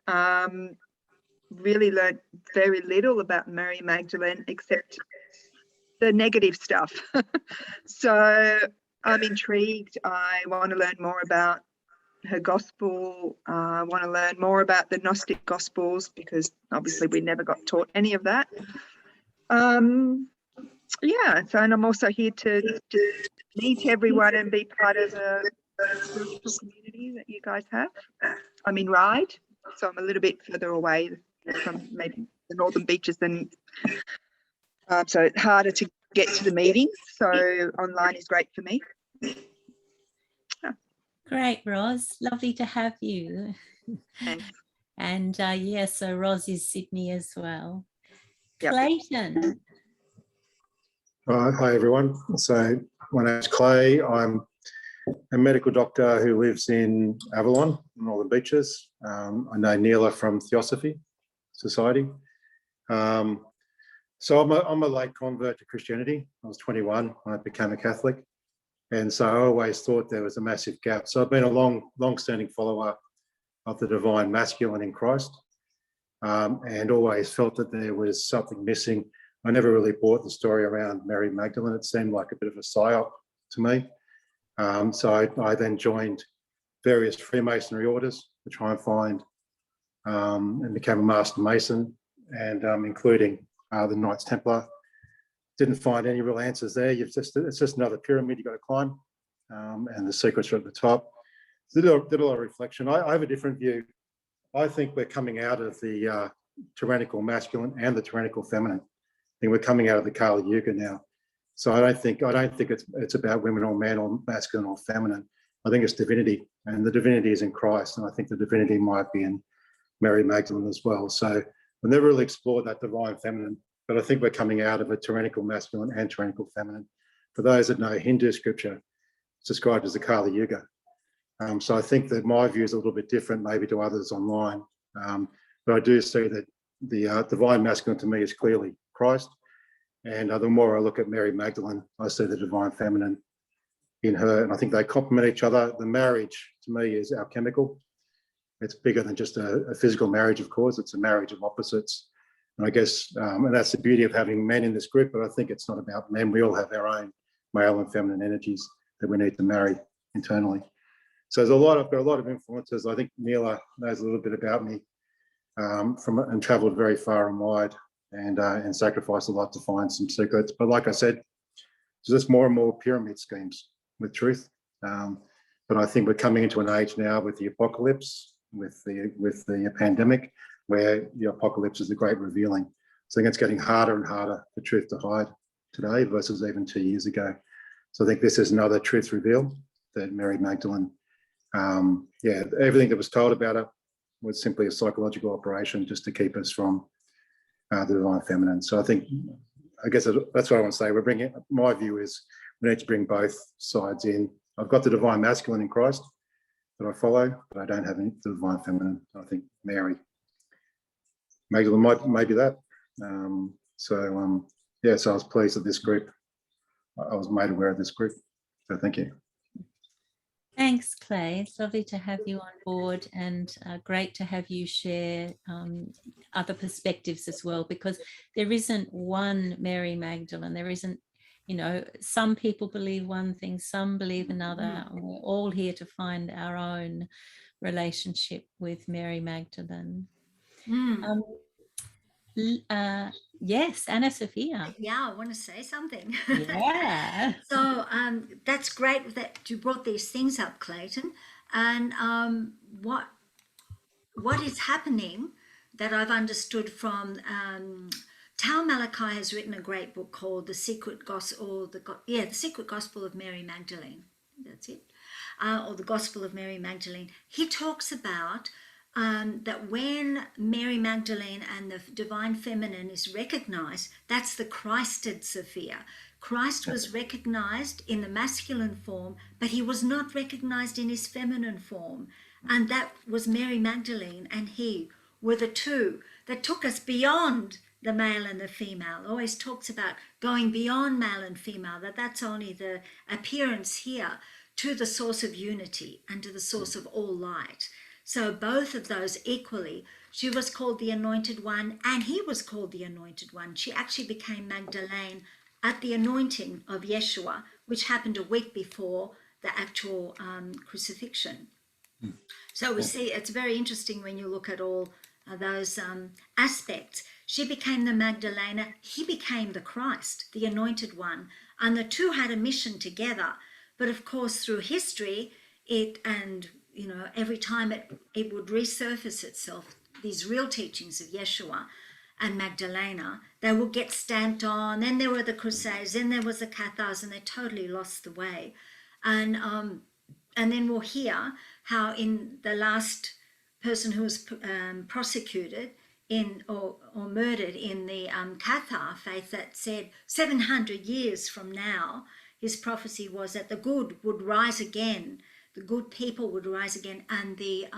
really learned very little about Mary Magdalene except the negative stuff. So I'm intrigued. I want to learn more about her gospel. I want to learn more about the Gnostic Gospels, because obviously we never got taught any of that. Yeah, so, and I'm also here to meet everyone and be part of a spiritual community that you guys have. I'm in Ryde, so I'm a little bit further away from maybe the northern beaches than, so it's harder to get to the meetings. So online is great for me. Great, Roz. Lovely to have you. Thanks. And so Roz is Sydney as well. Yep. Clayton. Hi, everyone. So my name's Clay. I'm a medical doctor who lives in Avalon, Northern Beaches. I know Nila from Theosophy Society. So I'm a late convert to Christianity. I was 21 when I became a Catholic. And so I always thought there was a massive gap. So I've been a long-standing follower of the divine masculine in Christ. and always felt that there was something missing. I never really bought the story around Mary Magdalene. It seemed like a bit of a psyop to me. So I then joined various Freemasonry orders to try and find and became a Master Mason, and including the Knights Templar. Didn't find any real answers there. It's just another pyramid you've got to climb, and the secrets are at the top. Did a lot of reflection. I have a different view. I think we're coming out of the tyrannical masculine and the tyrannical feminine. I think we're coming out of the Kallah Yuga now. So I don't think it's about women or men or masculine or feminine. I think it's divinity, and the divinity is in Christ, and I think the divinity might be in Mary Magdalene as well. So I've never really explored that divine feminine, but I think we're coming out of a tyrannical masculine and tyrannical feminine. For those that know Hindu scripture, it's described as the Kallah Yuga. So I think that my view is a little bit different maybe to others online, but I do see that the divine masculine to me is clearly Christ, and the more I look at Mary Magdalene, I see the divine feminine in her, and I think they complement each other. The marriage to me is alchemical. It's bigger than just a physical marriage, of course. It's a marriage of opposites. And I guess, and that's the beauty of having men in this group, but I think it's not about men. We all have our own male and feminine energies that we need to marry internally. So I've got a lot of influences. I think Nila knows a little bit about me and travelled very far and wide and sacrificed a lot to find some secrets. But like I said, there's just more and more pyramid schemes with truth. But I think we're coming into an age now with the apocalypse, with the pandemic, where the apocalypse is the great revealing. So I think it's getting harder and harder for truth to hide today versus even 2 years ago. So I think this is another truth reveal that Mary Magdalene, everything that was told about her was simply a psychological operation just to keep us from the divine feminine. So I guess that's what I want to say. My view is we need to bring both sides in. I've got the divine masculine in Christ that I follow, but I don't have the divine feminine. I think Mary Magdalene might be that. So I was pleased that this group, I was made aware of this group. So thank you. Thanks, Clay. It's lovely to have you on board, and great to have you share other perspectives as well, because there isn't one Mary Magdalene. There isn't, some people believe one thing, some believe another. We're all here to find our own relationship with Mary Magdalene. Yes, Anna Sophia. Yeah, I want to say something. Yeah. So that's great that you brought these things up, Clayton. And what is happening that I've understood from Tal Malachi has written a great book called The Secret Gospel, The Secret Gospel of Mary Magdalene. That's it. Or The Gospel of Mary Magdalene. He talks about that when Mary Magdalene and the divine feminine is recognized, that's the Christed Sophia. Christ was recognized in the masculine form, but he was not recognized in his feminine form. And that was Mary Magdalene and he were the two that took us beyond the male and the female. Always talks about going beyond male and female, that's only the appearance here, to the source of unity and to the source of all light. So both of those equally, she was called the Anointed One and he was called the Anointed One. She actually became Magdalene at the anointing of Yeshua, which happened a week before the actual crucifixion. So we see it's very interesting when you look at all those aspects. She became the Magdalena, he became the Christ, the Anointed One, and the two had a mission together. But of course, through history, every time it would resurface itself, these real teachings of Yeshua and Magdalena, they would get stamped on. Then there were the Crusades, then there was the Cathars, and they totally lost the way. And then we'll hear how in the last person who was prosecuted or murdered in the Cathar faith, that said 700 years from now, his prophecy was that the good would rise again. The good people would rise again, and the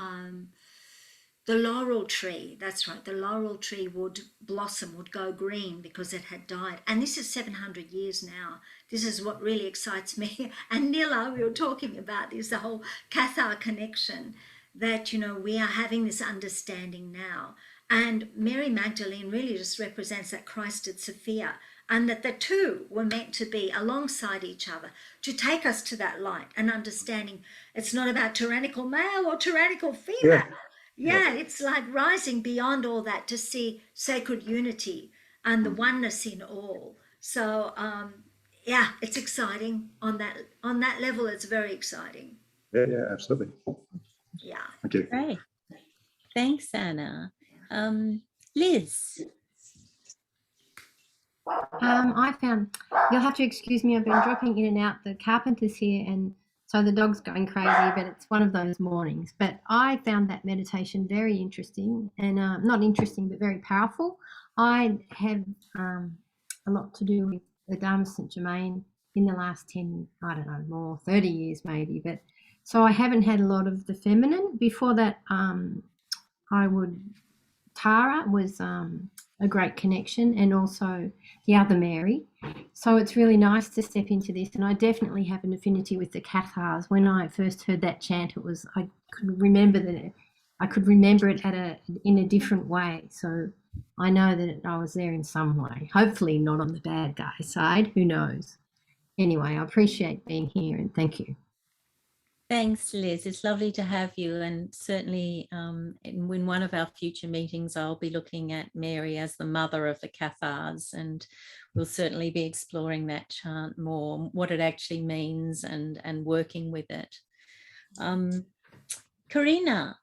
laurel tree, that's right, the laurel tree would blossom, would go green because it had died. And this is 700 years now. This is what really excites me. And Nila, we were talking about this, the whole Cathar connection, that, we are having this understanding now. And Mary Magdalene really just represents that Christ at Sophia, and that the two were meant to be alongside each other to take us to that light and understanding it's not about tyrannical male or tyrannical female. Yeah, it's like rising beyond all that to see sacred unity and the oneness in all. So yeah, it's exciting on that level. It's very exciting. Yeah, absolutely. Yeah. Thank you. Great. Thanks, Anna. Liz. I found, you'll have to excuse me, I've been dropping in and out. The carpenter's here, and so the dog's going crazy, but it's one of those mornings. But I found that meditation very interesting, and not interesting, but very powerful. I have a lot to do with the Dharma St. Germain in the last 10, I don't know, more, 30 years maybe. But so I haven't had a lot of the feminine. Before that, Tara was a great connection, and also the other Mary. So it's really nice to step into this, and I definitely have an affinity with the Cathars. When I first heard that chant, I could remember it in a different way. So I know that I was there in some way. Hopefully not on the bad guy side. Who knows? Anyway, I appreciate being here, and thank you. Thanks, Liz. It's lovely to have you, and certainly in one of our future meetings, I'll be looking at Mary as the mother of the Cathars, and we'll certainly be exploring that chant more, what it actually means, and working with it. Karina.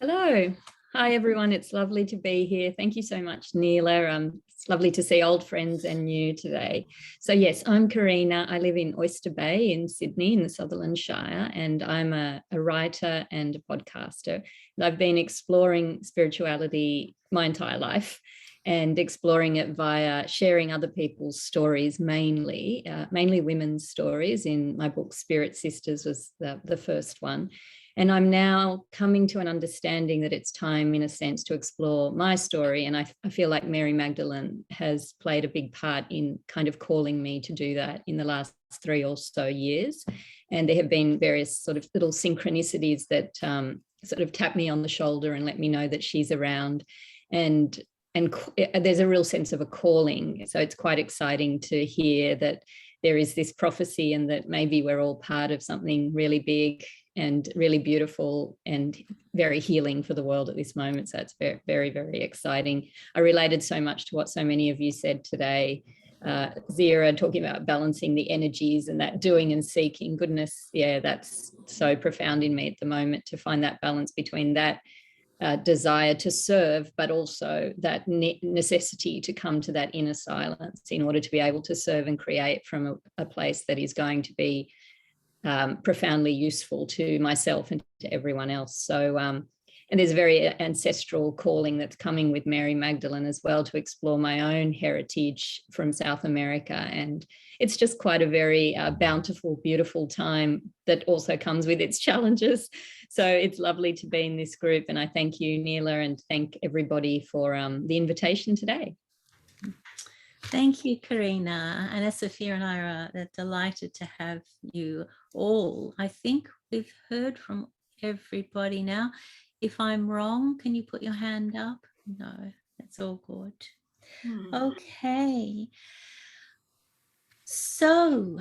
Hello. Hi, everyone. It's lovely to be here. Thank you so much, Nila. It's lovely to see old friends and new today. So yes, I'm Karina. I live in Oyster Bay in Sydney in the Sutherland Shire, and I'm a writer and a podcaster. And I've been exploring spirituality my entire life, and exploring it via sharing other people's stories, mainly women's stories. In my book, Spirit Sisters was the first one. And I'm now coming to an understanding that it's time, in a sense, to explore my story. And I feel like Mary Magdalene has played a big part in kind of calling me to do that in the last 3 or so years. And there have been various sort of little synchronicities that sort of tap me on the shoulder and let me know that she's around. And there's a real sense of a calling. So it's quite exciting to hear that there is this prophecy, and that maybe we're all part of something really big and really beautiful and very healing for the world at this moment. So it's very, very, very exciting. I related so much to what so many of you said today. Zira talking about balancing the energies and that doing and seeking. Goodness, yeah, that's so profound in me at the moment, to find that balance between that desire to serve, but also that necessity to come to that inner silence in order to be able to serve and create from a place that is going to be profoundly useful to myself and to everyone else. So, and there's a very ancestral calling that's coming with Mary Magdalene as well, to explore my own heritage from South America. And it's just quite a very bountiful, beautiful time that also comes with its challenges. So it's lovely to be in this group. And I thank you, Nila, and thank everybody for the invitation today. Thank you, Karina. Anna, Sophia and I are delighted to have you all. I think we've heard from everybody now. If I'm wrong, can you put your hand up? No, that's all good. Okay. So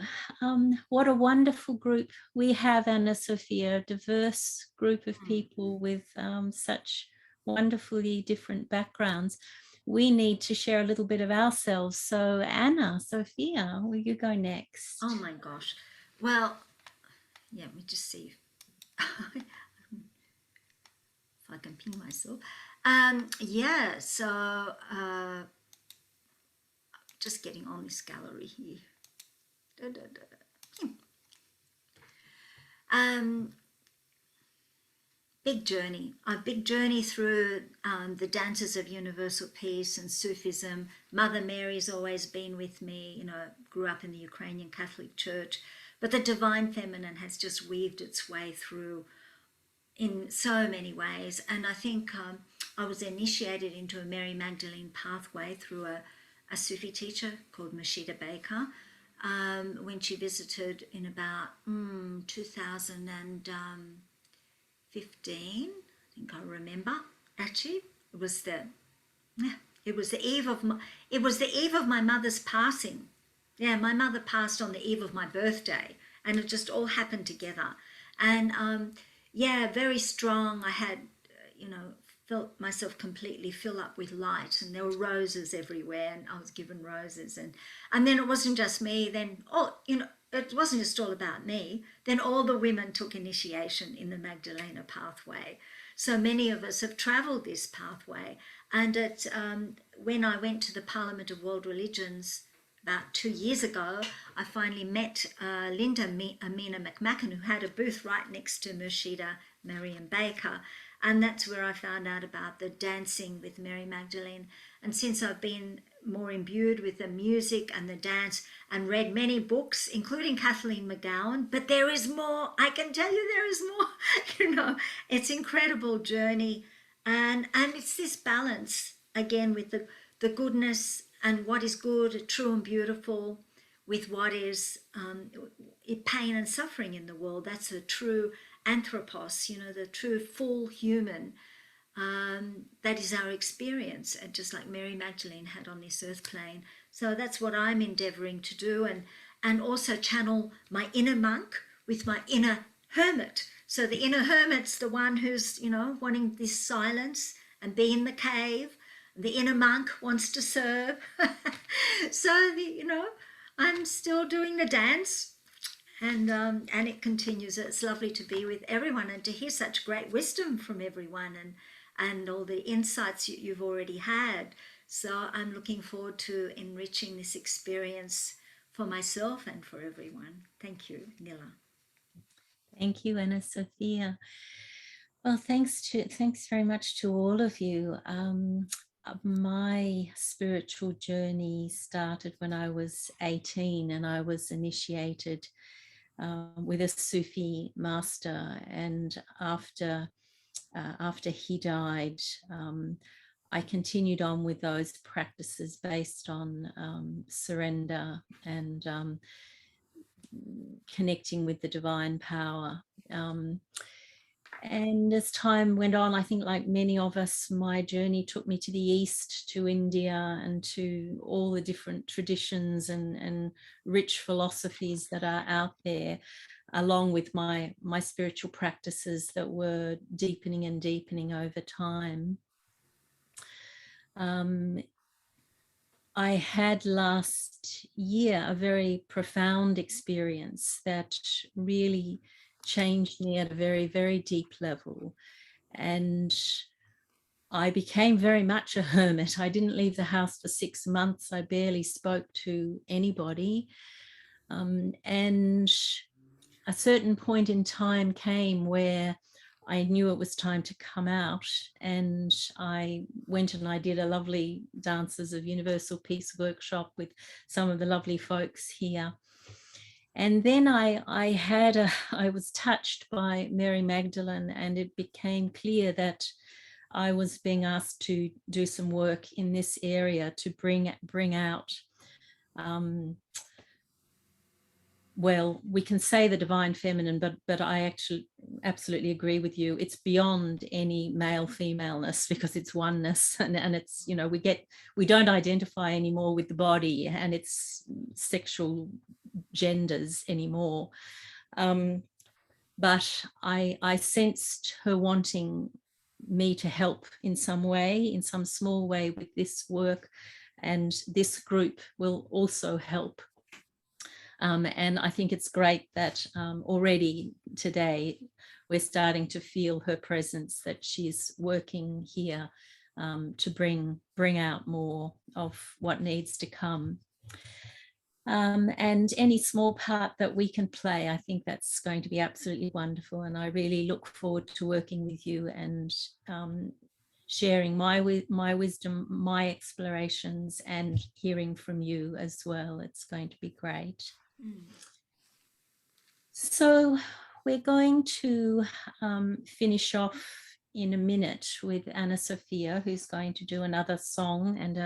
what a wonderful group we have, Anna, Sophia, a diverse group of people with such wonderfully different backgrounds. We need to share a little bit of ourselves. So Anna, Sophia, will you go next? Oh my gosh. Well, yeah, let me just see if I can ping myself. Yeah, so just getting on this gallery here. Big journey. A big journey through the dances of universal peace and Sufism. Mother Mary's always been with me. You know, grew up in the Ukrainian Catholic Church, but the divine feminine has just weaved its way through in so many ways. And I think I was initiated into a Mary Magdalene pathway through a Sufi teacher called Mashida Baker when she visited in about 2015, I think I remember actually. It was the eve of my mother's passing. Yeah, my mother passed on the eve of my birthday, and it just all happened together. And yeah, very strong. I had, felt myself completely fill up with light, and there were roses everywhere, and I was given roses. And then it wasn't just me. Then, it wasn't just all about me. Then all the women took initiation in the Magdalena pathway. So many of us have travelled this pathway. And when I went to the Parliament of World Religions about 2 years ago, I finally met Linda Amina who had a booth right next to Murshida Mariam Baker. And that's where I found out about the dancing with Mary Magdalene. And since I've been more imbued with the music and the dance and read many books, including Kathleen McGowan, but there is more. I can tell you there is more. It's an incredible journey. And it's this balance, again, with the goodness and what is good, true and beautiful, with what is pain and suffering in the world. That's a true anthropos, the true full human. That is our experience, and just like Mary Magdalene had on this earth plane. So that's what I'm endeavouring to do, and also channel my inner monk with my inner hermit. So the inner hermit's the one who's, wanting this silence and be in the cave. The inner monk wants to serve. So, I'm still doing the dance, and it continues. It's lovely to be with everyone and to hear such great wisdom from everyone, and all the insights you've already had. So I'm looking forward to enriching this experience for myself and for everyone. Thank you, Nila. Thank you, Anna Sophia. Well, thanks very much to all of you. My spiritual journey started when I was 18, and I was initiated with a Sufi master, and after he died, I continued on with those practices based on surrender and connecting with the divine power. And as time went on, I think like many of us, my journey took me to the East, to India, and to all the different traditions and rich philosophies that are out there, along with my spiritual practices that were deepening and deepening over time. I had last year a very profound experience that really changed me at a very, very deep level. And I became very much a hermit. I didn't leave the house for 6 months. I barely spoke to anybody. And a certain point in time came where I knew it was time to come out, and I went and I did a lovely Dances of Universal Peace workshop with some of the lovely folks here. And then I was touched by Mary Magdalene, and it became clear that I was being asked to do some work in this area to bring out, well, we can say the divine feminine, but I actually absolutely agree with you. It's beyond any male femaleness, because it's oneness, and it's, we don't identify anymore with the body and its sexual genders anymore. But I sensed her wanting me to help in some way, in some small way, with this work, and this group will also help. And I think it's great that already today we're starting to feel her presence, that she's working here to bring out more of what needs to come. And any small part that we can play, I think that's going to be absolutely wonderful. And I really look forward to working with you and sharing my wisdom, my explorations, and hearing from you as well. It's going to be great. So we're going to finish off in a minute with Anna Sophia, who's going to do another song and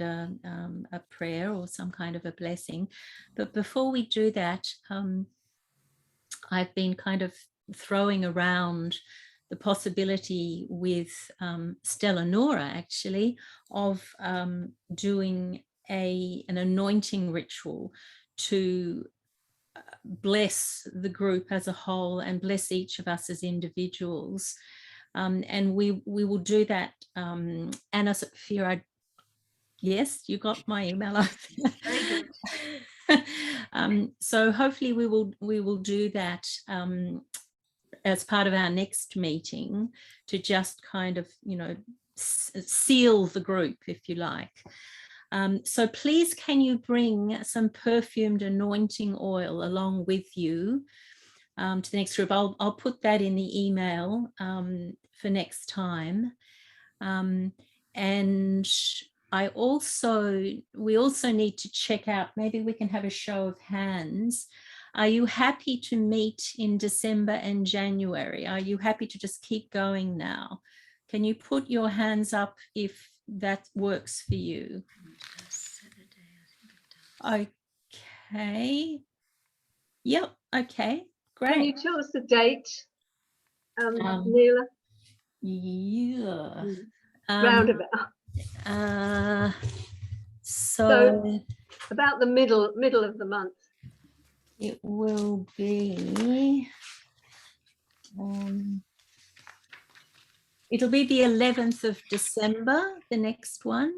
a prayer or some kind of a blessing. But before we do that, I've been kind of throwing around the possibility with Stella Nora actually of doing an anointing ritual to bless the group as a whole and bless each of us as individuals. And we will do that. Anna Sophia, yes, you got my email. Very good. So hopefully we will do that as part of our next meeting, to just kind of, you know, seal the group, if you like. So please, can you bring some perfumed anointing oil along with you to the next group? I'll put that in the email for next time. And we also need to check out, maybe we can have a show of hands. Are you happy to meet in December and January? Are you happy to just keep going now? Can you put your hands up if that works for you? Okay. Yep. Okay. Great. Can you tell us the date, Nila? Yeah. Roundabout. So about the middle of the month. It will be. It'll be the 11th of December, the next one.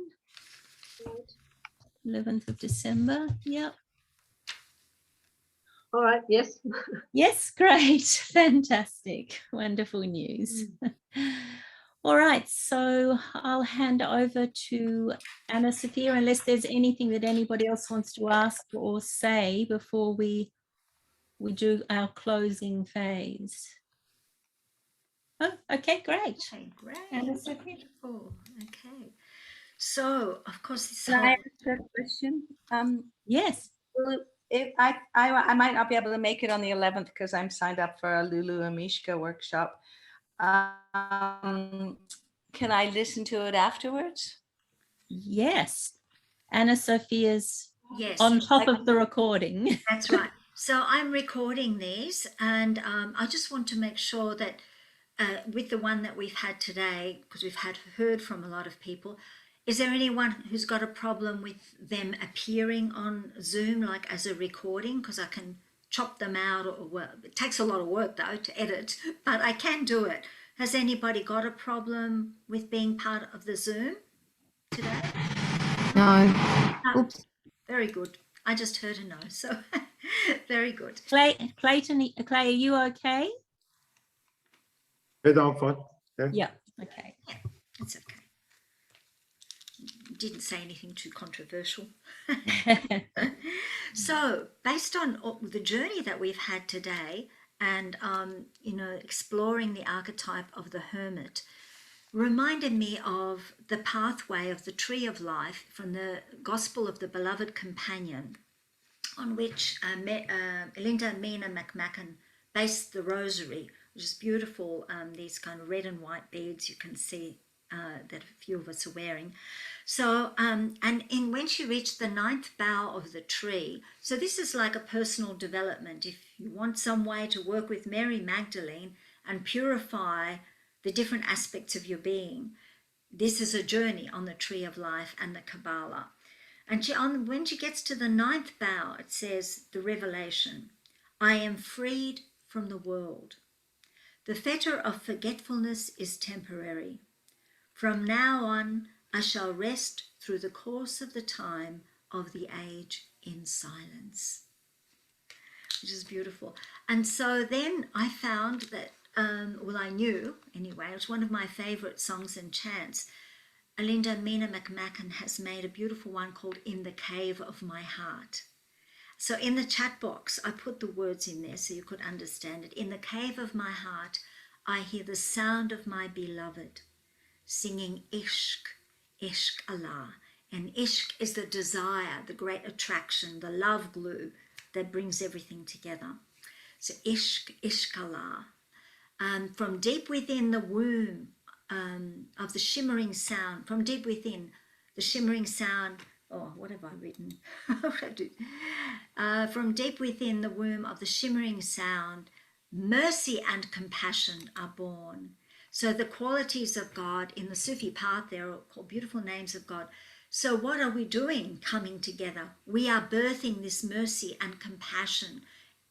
11th of December, yep. All right, yes. Yes, great, fantastic, wonderful news. All right, so I'll hand over to Anna Sophia, unless there's anything that anybody else wants to ask or say before we do our closing phase. Oh, okay, great. Okay, great. Anna Sophia. Wonderful. Okay. So, of course, this Can I ask a question? Yes. Well, if I might not be able to make it on the 11th because I'm signed up for a Lulu and Mishka workshop. Can I listen to it afterwards? Yes. Anna Sophia's yes, on top of the recording. That's right. So I'm recording these, and I just want to make sure that with the one that we've had today, because we've heard from a lot of people, is there anyone who's got a problem with them appearing on Zoom, like as a recording? Because I can chop them out, or well, it takes a lot of work though to edit, but I can do it. Has anybody got a problem with being part of the Zoom today? No. Oops. Very good. I just heard a no, so very good. Clay, are you okay? Yeah, no, I'm fine. Yeah, okay. Yeah, it's okay. Didn't say anything too controversial. So, based on the journey that we've had today, and exploring the archetype of the hermit, reminded me of the pathway of the tree of life from the Gospel of the Beloved Companion, on which Linda Amina based the rosary, which is beautiful. These kind of red and white beads you can see that a few of us are wearing. So, when she reached the 9th bough of the tree, so this is like a personal development. If you want some way to work with Mary Magdalene and purify the different aspects of your being, this is a journey on the tree of life and the Kabbalah. And when she gets to the 9th bough, it says the revelation: I am freed from the world. The fetter of forgetfulness is temporary. From now on, I shall rest through the course of the time of the age in silence. Which is beautiful. And so then I found that, I knew anyway, it was one of my favourite songs and chants. Linda Amina has made a beautiful one called In the Cave of My Heart. So in the chat box, I put the words in there so you could understand it. In the cave of my heart, I hear the sound of my beloved singing Ishq, Ishq Allah. And Ishq is the desire, the great attraction, the love glue that brings everything together. So Ishq, Ishq Allah. From deep within the womb of the shimmering sound, from deep within the shimmering sound, what have I written? From deep within the womb of the shimmering sound, mercy and compassion are born. So the qualities of God in the Sufi path, they're called beautiful names of God. So what are we doing coming together? We are birthing this mercy and compassion.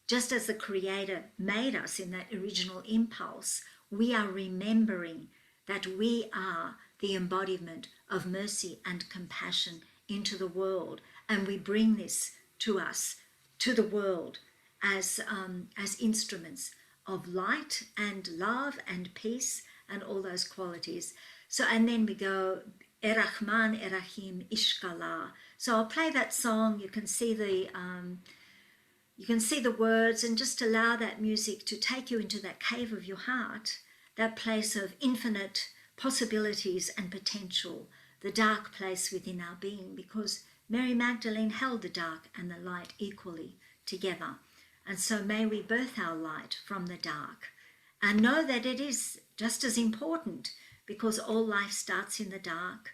Just as the Creator made us in that original impulse, we are remembering that we are the embodiment of mercy and compassion into the world. And we bring this to us, to the world, as instruments of light and love and peace and all those qualities. So, and then we go, Erachman, Erachim, Ishkallah. So I'll play that song. You can see the words, and just allow that music to take you into that cave of your heart, that place of infinite possibilities and potential, the dark place within our being, because Mary Magdalene held the dark and the light equally together. And so may we birth our light from the dark and know that it is just as important, because all life starts in the dark,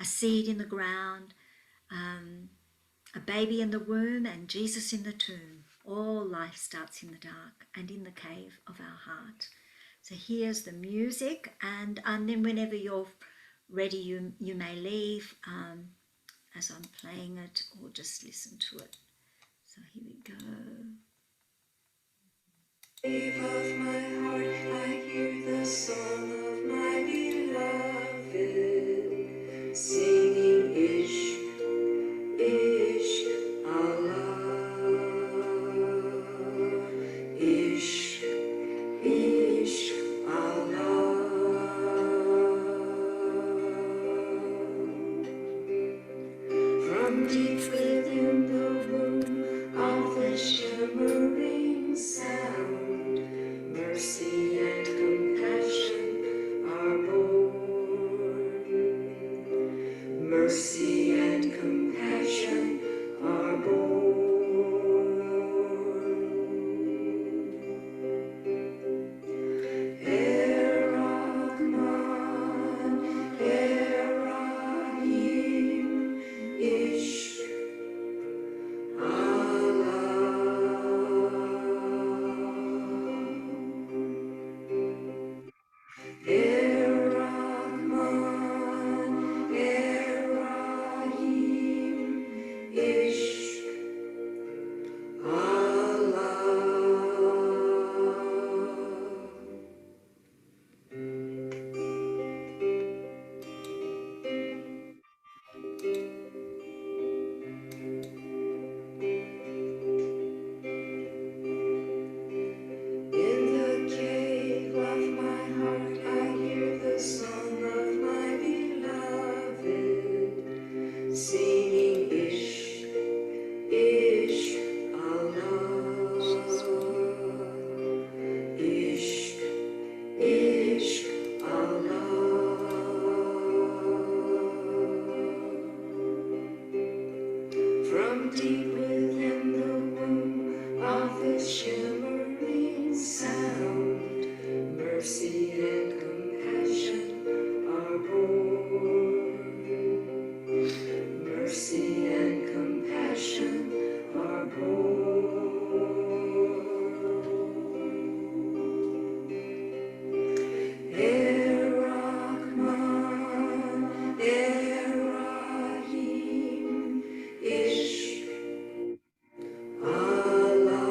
a seed in the ground, a baby in the womb and Jesus in the tomb. All life starts in the dark and in the cave of our heart. So here's the music, and then whenever you're ready, you may leave as I'm playing it, or just listen to it. So here we go. Cave of my heart, I hear the song of my beloved, singing Ishq, Ishq, Allah, Ishq, Ishq, Allah. From deep within the womb of the shimmering sound, mercy and compassion are born. Mercy and compassion are born. Rahman, Rahim, Ishq, Rahman, Rahim, Ishq, Allah. In the cave of my heart, I hear the song of my beloved, singing Ishq, Ishq, Allah, Ishq, Ishq, Allah. From deep within the womb of this shimmering sound, mercy and compassion are born. Mercy and compassion are born. Rahman, Rahim, Ishq, Allah.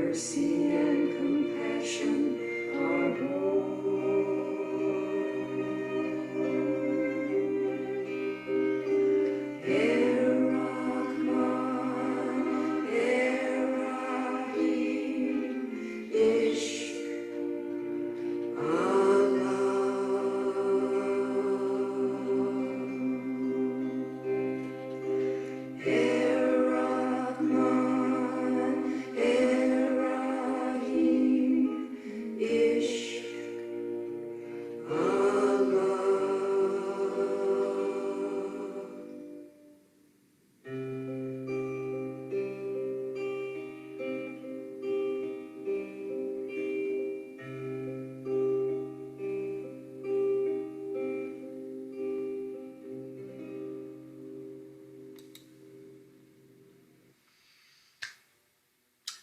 mercy and compassion are born. Rahman, Rahim, Ishq,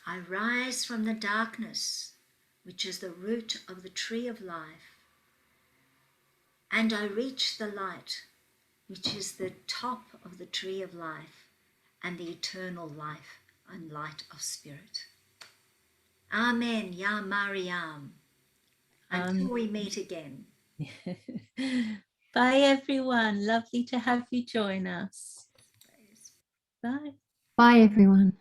I rise from the darkness, which is the root of the tree of life, and I reach the light, which is the top of the tree of life and the eternal life and light of spirit. Amen, Ya Mariam. Until we meet again. Bye, everyone. Lovely to have you join us. Bye. Bye, everyone.